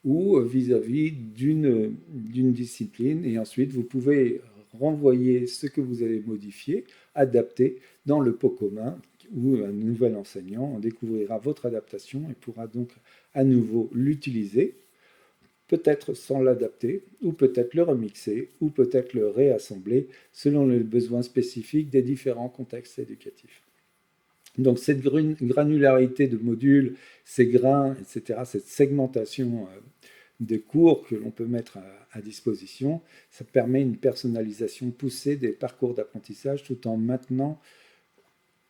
ou vis-à-vis d'une discipline. Et ensuite, vous pouvez renvoyer ce que vous avez modifié, adapter dans le pot commun où un nouvel enseignant découvrira votre adaptation et pourra donc à nouveau l'utiliser, peut-être sans l'adapter, ou peut-être le remixer, ou peut-être le réassembler selon les besoins spécifiques des différents contextes éducatifs. Donc cette granularité de modules, ces grains, etc., cette segmentation des cours que l'on peut mettre à disposition, ça permet une personnalisation poussée des parcours d'apprentissage tout en maintenant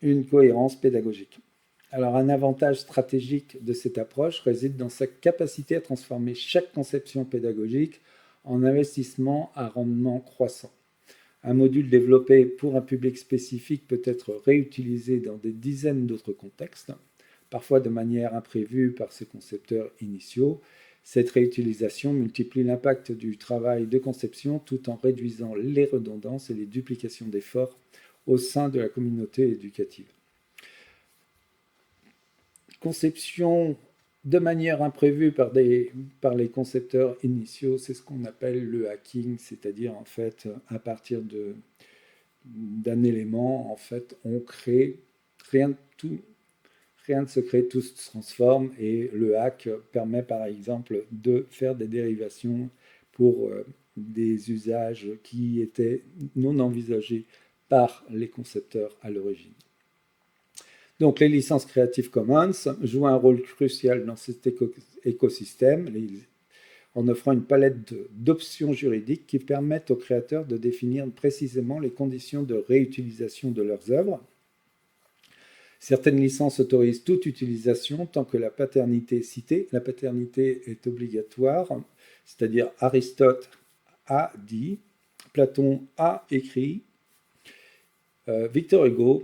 une cohérence pédagogique. Alors un avantage stratégique de cette approche réside dans sa capacité à transformer chaque conception pédagogique en investissement à rendement croissant. Un module développé pour un public spécifique peut être réutilisé dans des dizaines d'autres contextes, parfois de manière imprévue par ses concepteurs initiaux. Cette réutilisation multiplie l'impact du travail de conception tout en réduisant les redondances et les duplications d'efforts au sein de la communauté éducative. Conception de manière imprévue par les concepteurs initiaux, c'est ce qu'on appelle le hacking, c'est-à-dire en fait à partir d'un élément, en fait on crée rien ne se crée, tout se transforme et le hack permet par exemple de faire des dérivations pour des usages qui étaient non envisagés par les concepteurs à l'origine. Donc les licences Creative Commons jouent un rôle crucial dans cet écosystème en offrant une palette d'options juridiques qui permettent aux créateurs de définir précisément les conditions de réutilisation de leurs œuvres. Certaines licences autorisent toute utilisation tant que la paternité est citée. La paternité est obligatoire, c'est-à-dire Aristote a dit, Platon a écrit, Victor Hugo,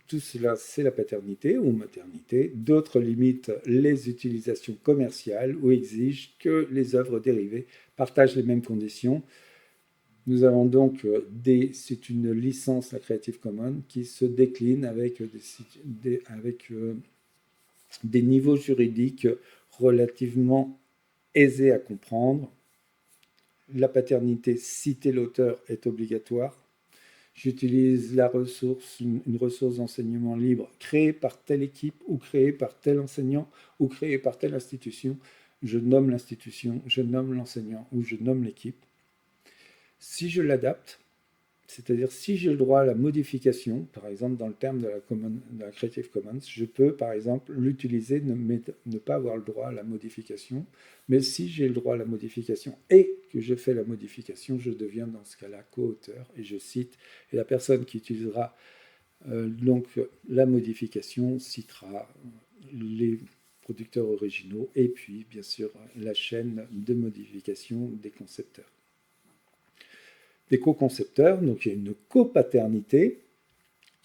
tout cela c'est la paternité ou maternité. D'autres limitent les utilisations commerciales ou exigent que les œuvres dérivées partagent les mêmes conditions. Nous avons donc c'est une licence, la Creative Commons, qui se décline avec des niveaux juridiques relativement aisés à comprendre. La paternité, citer l'auteur, est obligatoire. J'utilise une ressource d'enseignement libre créée par telle équipe ou créée par tel enseignant ou créée par telle institution. Je nomme l'institution, je nomme l'enseignant ou je nomme l'équipe. Si je l'adapte, c'est-à-dire si j'ai le droit à la modification, par exemple dans le terme de la Creative Commons, je peux par exemple l'utiliser, ne pas avoir le droit à la modification, mais si j'ai le droit à la modification et que je fais la modification, je deviens dans ce cas-là co-auteur et je cite, et la personne qui utilisera donc la modification citera les producteurs originaux et puis bien sûr la chaîne de modification des concepteurs. Des co-concepteurs, donc il y a une copaternité,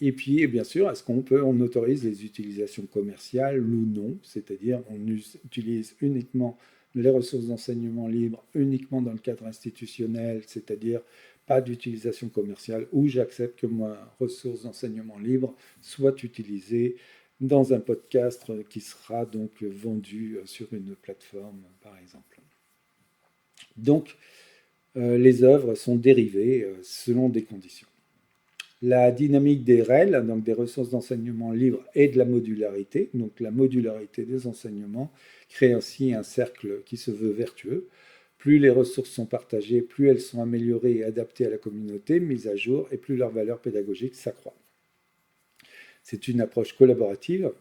et puis bien sûr, est-ce on autorise les utilisations commerciales ou non, c'est-à-dire on utilise uniquement les ressources d'enseignement libre uniquement dans le cadre institutionnel, c'est-à-dire pas d'utilisation commerciale, ou j'accepte que ma ressource d'enseignement libre soit utilisée dans un podcast qui sera donc vendu sur une plateforme, par exemple. Donc, les œuvres sont dérivées selon des conditions. La dynamique des REL, donc des ressources d'enseignement libre, et de la modularité, donc la modularité des enseignements, crée ainsi un cercle qui se veut vertueux. Plus les ressources sont partagées, plus elles sont améliorées et adaptées à la communauté, mises à jour, et plus leur valeur pédagogique s'accroît. C'est une approche collaborative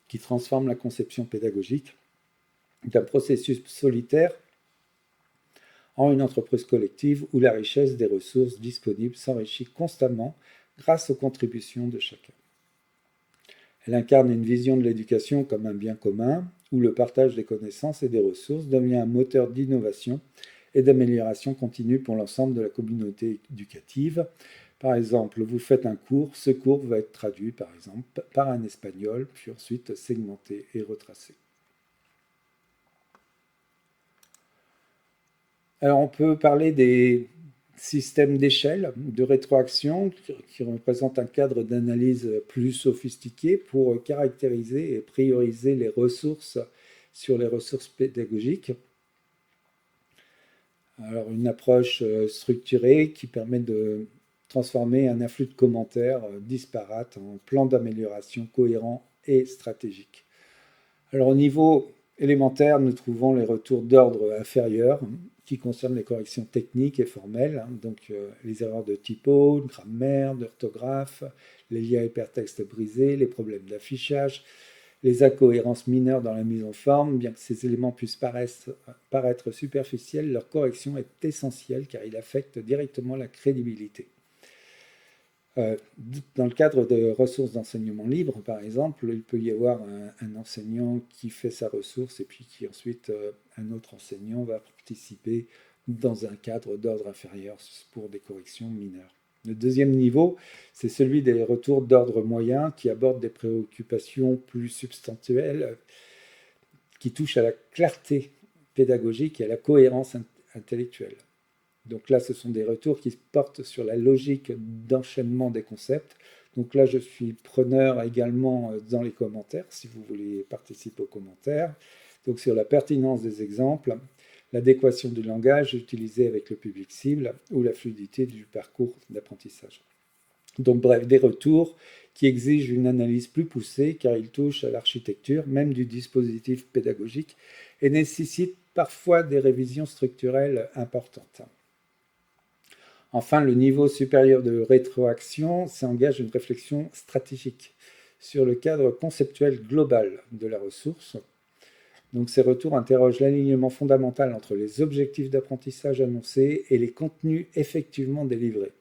qui transforme la conception pédagogique d'un processus solitaire en une entreprise collective où la richesse des ressources disponibles s'enrichit constamment grâce aux contributions de chacun. Elle incarne une vision de l'éducation comme un bien commun, où le partage des connaissances et des ressources devient un moteur d'innovation et d'amélioration continue pour l'ensemble de la communauté éducative. Par exemple, vous faites un cours, ce cours va être traduit par exemple par un espagnol, puis ensuite segmenté et retracé. Alors on peut parler des systèmes d'échelle, de rétroaction, qui représentent un cadre d'analyse plus sophistiqué pour caractériser et prioriser les ressources sur les ressources pédagogiques. Alors une approche structurée qui permet de transformer un afflux de commentaires disparates en plan d'amélioration cohérent et stratégique. Alors au niveau élémentaire, nous trouvons les retours d'ordre inférieur qui concernent les corrections techniques et formelles, donc les erreurs de typo, de grammaire, d'orthographe, les liens hypertextes brisés, les problèmes d'affichage, les incohérences mineures dans la mise en forme. Bien que ces éléments puissent paraître superficiels, leur correction est essentielle car il affecte directement la crédibilité. Dans le cadre de ressources d'enseignement libre, par exemple, il peut y avoir un enseignant qui fait sa ressource et puis qui ensuite, un autre enseignant va participer dans un cadre d'ordre inférieur pour des corrections mineures. Le deuxième niveau, c'est celui des retours d'ordre moyen qui abordent des préoccupations plus substantielles, qui touchent à la clarté pédagogique et à la cohérence intellectuelle. Donc là, ce sont des retours qui portent sur la logique d'enchaînement des concepts. Donc là, je suis preneur également dans les commentaires, si vous voulez participer aux commentaires. Donc sur la pertinence des exemples, l'adéquation du langage utilisé avec le public cible ou la fluidité du parcours d'apprentissage. Donc bref, des retours qui exigent une analyse plus poussée car ils touchent à l'architecture même du dispositif pédagogique et nécessitent parfois des révisions structurelles importantes. Enfin, le niveau supérieur de rétroaction s'engage une réflexion stratégique sur le cadre conceptuel global de la ressource. Donc ces retours interrogent l'alignement fondamental entre les objectifs d'apprentissage annoncés et les contenus effectivement délivrés.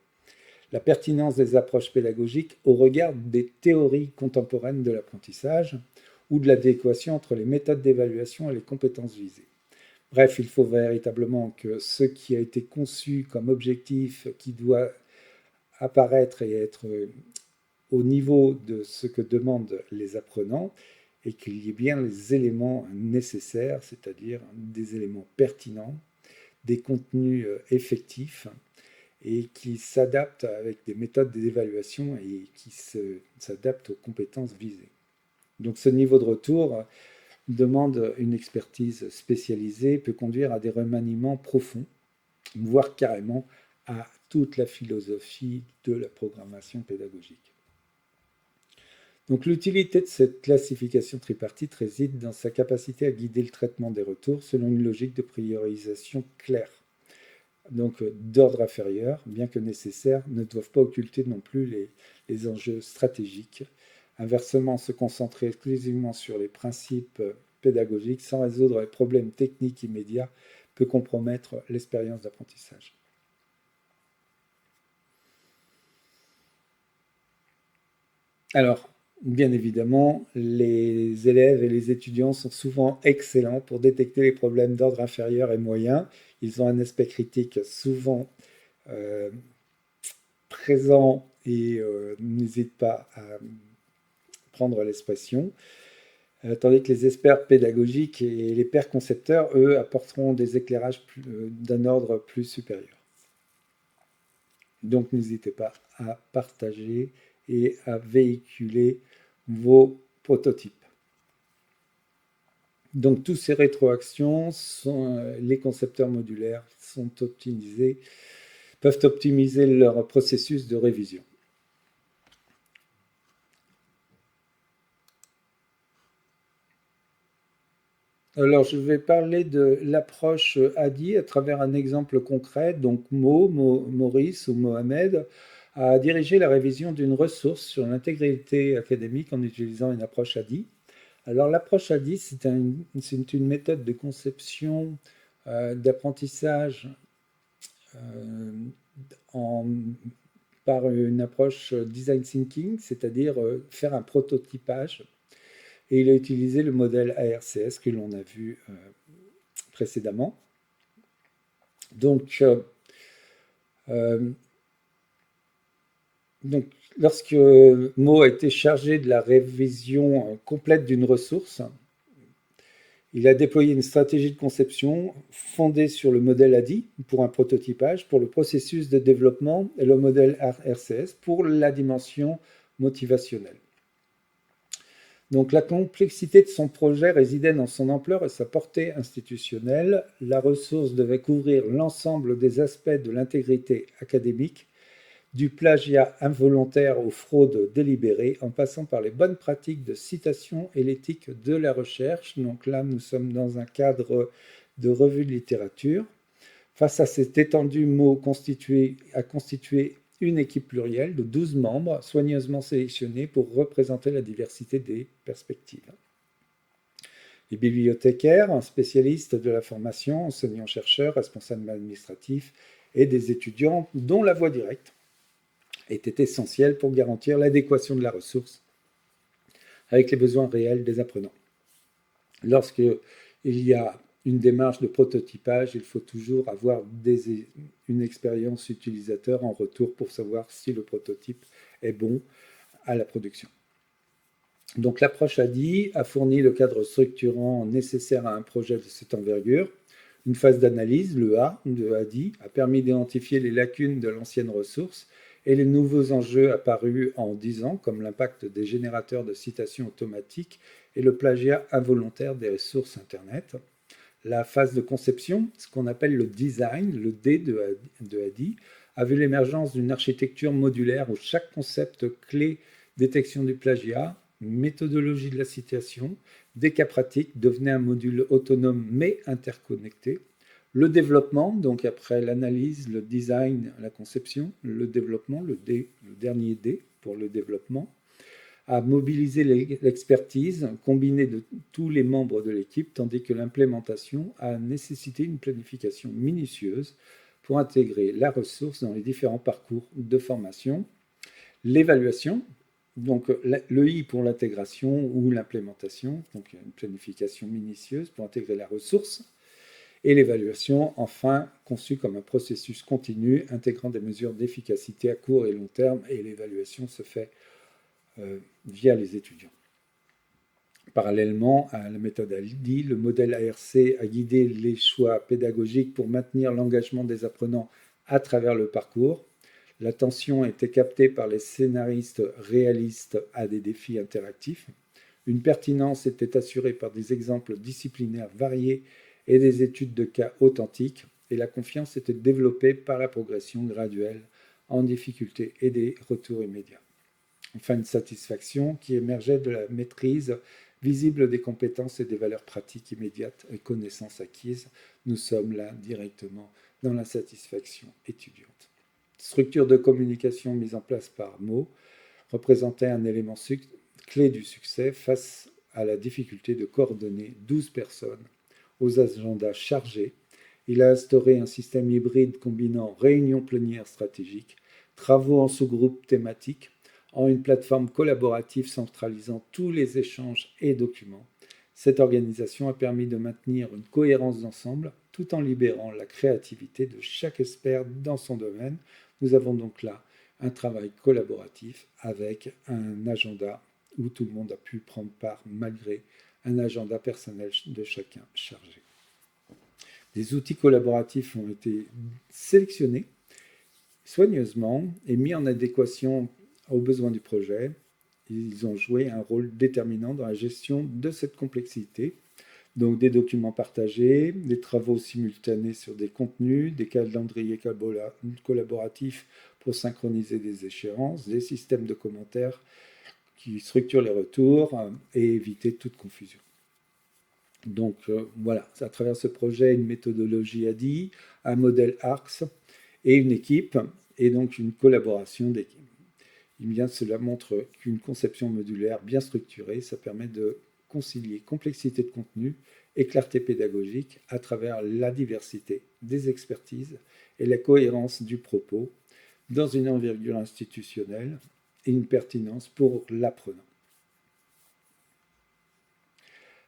La pertinence des approches pédagogiques au regard des théories contemporaines de l'apprentissage ou de l'adéquation entre les méthodes d'évaluation et les compétences visées. Bref, il faut véritablement que ce qui a été conçu comme objectif, qui doit apparaître et être au niveau de ce que demandent les apprenants, et qu'il y ait bien les éléments nécessaires, c'est-à-dire des éléments pertinents, des contenus effectifs, et qui s'adaptent avec des méthodes d'évaluation et qui s'adaptent aux compétences visées. Donc ce niveau de retour demande une expertise spécialisée, peut conduire à des remaniements profonds, voire carrément à toute la philosophie de la programmation pédagogique. Donc l'utilité de cette classification tripartite réside dans sa capacité à guider le traitement des retours selon une logique de priorisation claire. Donc d'ordre inférieur, bien que nécessaires, ne doivent pas occulter non plus les enjeux stratégiques. Inversement, se concentrer exclusivement sur les principes pédagogiques sans résoudre les problèmes techniques immédiats peut compromettre l'expérience d'apprentissage. Alors, bien évidemment, les élèves et les étudiants sont souvent excellents pour détecter les problèmes d'ordre inférieur et moyen. Ils ont un aspect critique souvent présent et n'hésitent pas à prendre l'expression. Tandis que les experts pédagogiques et les pairs concepteurs, eux, apporteront des éclairages d'un ordre plus supérieur. Donc n'hésitez pas à partager et à véhiculer vos prototypes. Donc tous ces rétroactions, les concepteurs modulaires peuvent optimiser leur processus de révision. Alors, je vais parler de l'approche ADI à travers un exemple concret. Donc, Maurice ou Mohamed a dirigé la révision d'une ressource sur l'intégrité académique en utilisant une approche ADI. Alors, l'approche ADI, c'est une méthode de conception d'apprentissage par une approche design thinking, c'est-à-dire faire un prototypage. Et il a utilisé le modèle ARCS que l'on a vu précédemment. Donc, lorsque Mo a été chargé de la révision complète d'une ressource, il a déployé une stratégie de conception fondée sur le modèle ADI pour un prototypage, pour le processus de développement et le modèle RCS pour la dimension motivationnelle. Donc la complexité de son projet résidait dans son ampleur et sa portée institutionnelle. La ressource devait couvrir l'ensemble des aspects de l'intégrité académique, du plagiat involontaire aux fraudes délibérées, en passant par les bonnes pratiques de citation et l'éthique de la recherche. Donc là, nous sommes dans un cadre de revue de littérature. Face à cet étendu mot a constitué une équipe plurielle de 12 membres, soigneusement sélectionnés pour représenter la diversité des perspectives. Les bibliothécaires, spécialistes de la formation, enseignants-chercheurs, responsables administratifs et des étudiants dont la voix directe était essentielle pour garantir l'adéquation de la ressource avec les besoins réels des apprenants. Lorsqu'il y a une démarche de prototypage, il faut toujours avoir une expérience utilisateur en retour pour savoir si le prototype est bon à la production. Donc l'approche ADI a fourni le cadre structurant nécessaire à un projet de cette envergure. Une phase d'analyse, le A de ADI, a permis d'identifier les lacunes de l'ancienne ressource et les nouveaux enjeux apparus en 10 ans, comme l'impact des générateurs de citations automatiques et le plagiat involontaire des ressources Internet. La phase de conception, ce qu'on appelle le design, le D de ADI, a vu l'émergence d'une architecture modulaire où chaque concept clé, détection du plagiat, méthodologie de la citation, des cas pratiques devenait un module autonome mais interconnecté. Le développement, donc après l'analyse, le design, la conception, le développement, le dernier D pour le développement, a mobilisé l'expertise combinée de tous les membres de l'équipe, tandis que l'implémentation a nécessité une planification minutieuse pour intégrer la ressource dans les différents parcours de formation. L'évaluation, donc le I pour l'intégration ou l'implémentation, donc une planification minutieuse pour intégrer la ressource, et l'évaluation, enfin, conçue comme un processus continu intégrant des mesures d'efficacité à court et long terme, et l'évaluation se fait via les étudiants. Parallèlement à la méthode ADI, le modèle ARC a guidé les choix pédagogiques pour maintenir l'engagement des apprenants à travers le parcours. L'attention était captée par les scénaristes réalistes à des défis interactifs. Une pertinence était assurée par des exemples disciplinaires variés et des études de cas authentiques, et la confiance était développée par la progression graduelle en difficulté et des retours immédiats. Enfin, une satisfaction qui émergeait de la maîtrise visible des compétences et des valeurs pratiques immédiates et connaissances acquises. Nous sommes là directement dans la satisfaction étudiante. Structure de communication mise en place par Mo représentait un élément clé du succès face à la difficulté de coordonner 12 personnes aux agendas chargés. Il a instauré un système hybride combinant réunions plénières stratégiques, travaux en sous-groupes thématiques, en une plateforme collaborative centralisant tous les échanges et documents. Cette organisation a permis de maintenir une cohérence d'ensemble tout en libérant la créativité de chaque expert dans son domaine. Nous avons donc là un travail collaboratif avec un agenda où tout le monde a pu prendre part malgré un agenda personnel de chacun chargé. Des outils collaboratifs ont été sélectionnés soigneusement et mis en adéquation aux besoins du projet. Ils ont joué un rôle déterminant dans la gestion de cette complexité. Donc des documents partagés, des travaux simultanés sur des contenus, des calendriers collaboratifs pour synchroniser des échéances, des systèmes de commentaires qui structurent les retours et éviter toute confusion. Donc voilà, à travers ce projet, une méthodologie ADI, un modèle ARCS et une équipe, et donc une collaboration d'équipe. Cela montre qu'une conception modulaire bien structurée, ça permet de concilier complexité de contenu et clarté pédagogique à travers la diversité des expertises et la cohérence du propos dans une envergure institutionnelle et une pertinence pour l'apprenant.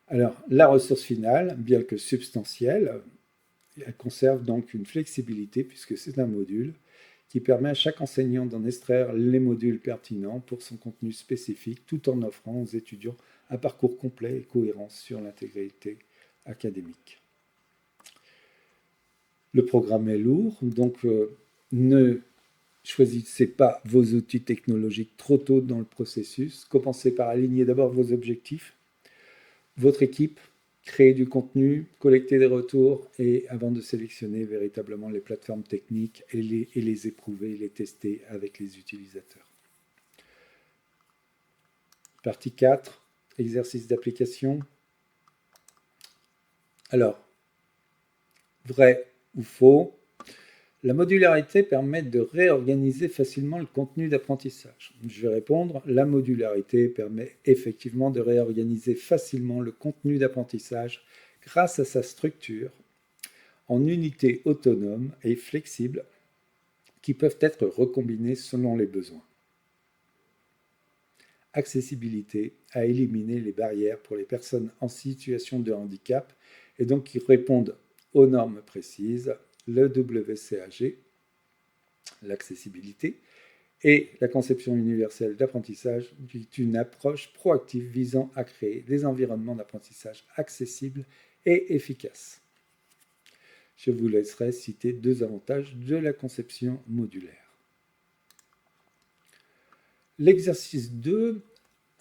Alors, la ressource finale, bien que substantielle, elle conserve donc une flexibilité puisque c'est un module qui permet à chaque enseignant d'en extraire les modules pertinents pour son contenu spécifique tout en offrant aux étudiants un parcours complet et cohérent sur l'intégrité académique. Le programme est lourd, donc ne choisissez pas vos outils technologiques trop tôt dans le processus. Commencez par aligner d'abord vos objectifs, votre équipe, créer du contenu, collecter des retours et avant de sélectionner véritablement les plateformes techniques et les éprouver, les tester avec les utilisateurs. Partie 4, exercice d'application. Alors, vrai ou faux, la modularité permet de réorganiser facilement le contenu d'apprentissage. Je vais répondre, la modularité permet effectivement de réorganiser facilement le contenu d'apprentissage grâce à sa structure en unités autonomes et flexibles qui peuvent être recombinées selon les besoins. Accessibilité à éliminer les barrières pour les personnes en situation de handicap et donc qui répondent aux normes précises, le WCAG, l'accessibilité, et la conception universelle d'apprentissage est une approche proactive visant à créer des environnements d'apprentissage accessibles et efficaces. Je vous laisserai citer 2 avantages de la conception modulaire. L'exercice 2,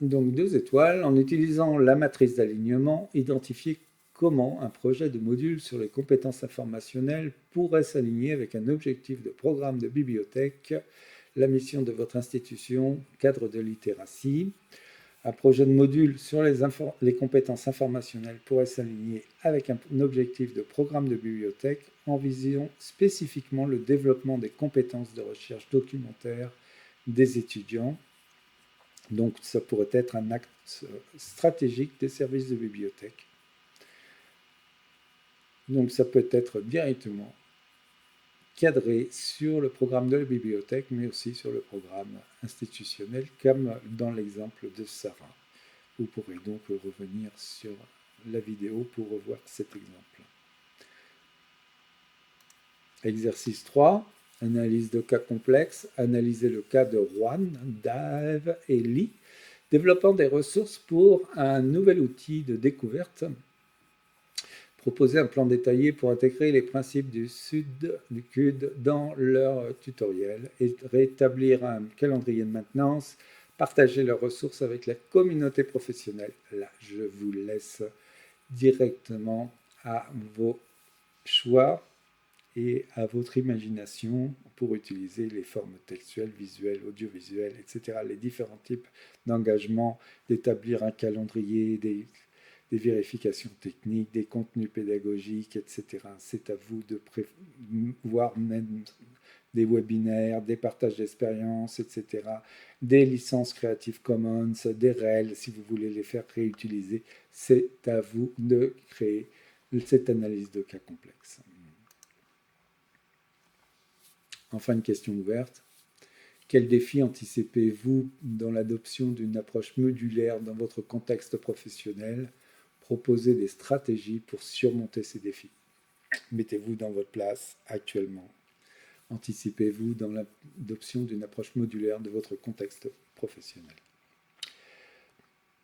donc 2 étoiles, en utilisant la matrice d'alignement, identifier comment un projet de module sur les compétences informationnelles pourrait s'aligner avec un objectif de programme de bibliothèque, la mission de votre institution, cadre de littératie. Un projet de module sur les compétences informationnelles pourrait s'aligner avec un objectif de programme de bibliothèque en visant spécifiquement le développement des compétences de recherche documentaire des étudiants. Donc ça pourrait être un acte stratégique des services de bibliothèque. Donc ça peut être directement cadré sur le programme de la bibliothèque, mais aussi sur le programme institutionnel, comme dans l'exemple de Sarah. Vous pourrez donc revenir sur la vidéo pour revoir cet exemple. Exercice 3, analyse de cas complexes. Analysez le cas de Juan, Dave et Lee, développant des ressources pour un nouvel outil de découverte. Proposer un plan détaillé pour intégrer les principes du CUD dans leur tutoriel et rétablir un calendrier de maintenance, partager leurs ressources avec la communauté professionnelle. Là, je vous laisse directement à vos choix et à votre imagination pour utiliser les formes textuelles, visuelles, audiovisuelles, etc., les différents types d'engagement, d'établir un calendrier, des vérifications techniques, des contenus pédagogiques, etc. C'est à vous de voir même des webinaires, des partages d'expériences, etc., des licences Creative Commons, des REL, si vous voulez les faire réutiliser. C'est à vous de créer cette analyse de cas complexe. Enfin, une question ouverte. Quels défis anticipez-vous dans l'adoption d'une approche modulaire dans votre contexte professionnel ? Proposez des stratégies pour surmonter ces défis. Mettez-vous dans votre place actuellement. Anticipez-vous dans l'adoption d'une approche modulaire de votre contexte professionnel.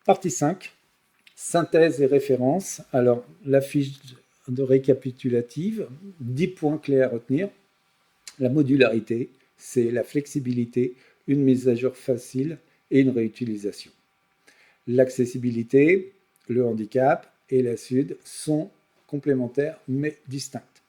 Partie 5. Synthèse et référence. Alors, la fiche de récapitulative, 10 points clés à retenir. La modularité, c'est la flexibilité, une mise à jour facile et une réutilisation. L'accessibilité, le handicap et la SUD sont complémentaires mais distinctes.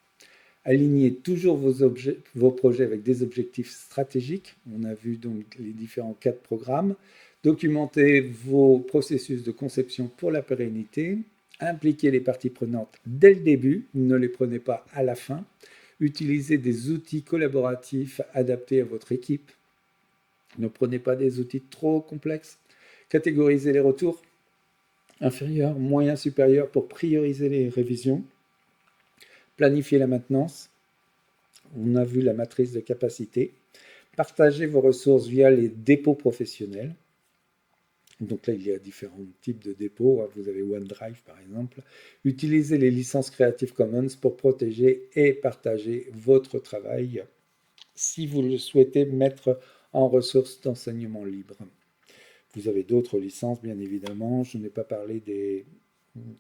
Alignez toujours vos projets avec des objectifs stratégiques. On a vu donc les différents cas de programme. Documentez vos processus de conception pour la pérennité. Impliquez les parties prenantes dès le début, ne les prenez pas à la fin. Utilisez des outils collaboratifs adaptés à votre équipe. Ne prenez pas des outils trop complexes. Catégorisez les retours inférieurs, moyens, supérieurs pour prioriser les révisions. Planifiez la maintenance. On a vu la matrice de capacité. Partagez vos ressources via les dépôts professionnels. Donc là, il y a différents types de dépôts. Vous avez OneDrive, par exemple. Utilisez les licences Creative Commons pour protéger et partager votre travail si vous le souhaitez mettre en ressources d'enseignement libre. Vous avez d'autres licences, bien évidemment. Je n'ai pas parlé des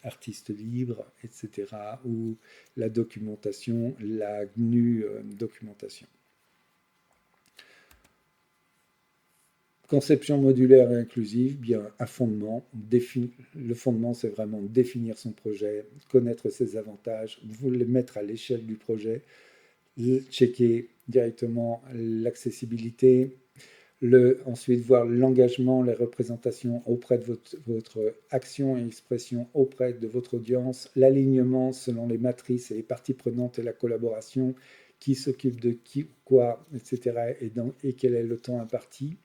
artistes libres, etc., ou la documentation, la GNU documentation. Conception modulaire et inclusive, bien un fondement. Le fondement, c'est vraiment définir son projet, connaître ses avantages, vous les mettre à l'échelle du projet, checker directement l'accessibilité, ensuite voir l'engagement, les représentations auprès de votre action et expression auprès de votre audience, l'alignement selon les matrices et les parties prenantes et la collaboration, qui s'occupe de qui, quoi, etc. et quel est le temps imparti,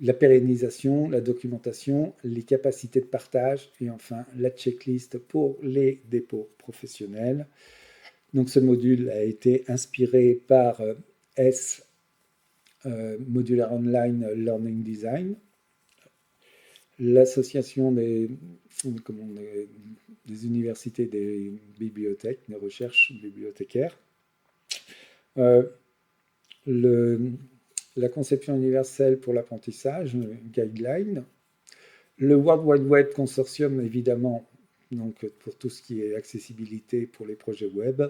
la pérennisation, la documentation, les capacités de partage et enfin la checklist pour les dépôts professionnels. Donc ce module a été inspiré par S Modular Online Learning Design, l'association des universités, des bibliothèques, des recherches bibliothécaires, la conception universelle pour l'apprentissage, guideline, le World Wide Web Consortium, évidemment, donc pour tout ce qui est accessibilité pour les projets web,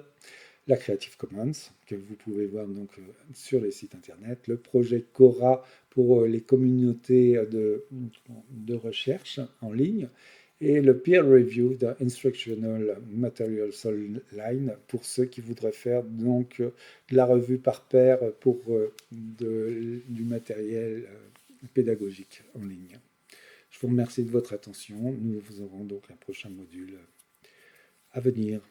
la Creative Commons, que vous pouvez voir donc sur les sites internet, le projet Cora pour les communautés de recherche en ligne, et le peer review d'Instructional Materials Online pour ceux qui voudraient faire donc de la revue par pair pour du matériel pédagogique en ligne. Je vous remercie de votre attention. Nous aurons donc un prochain module à venir.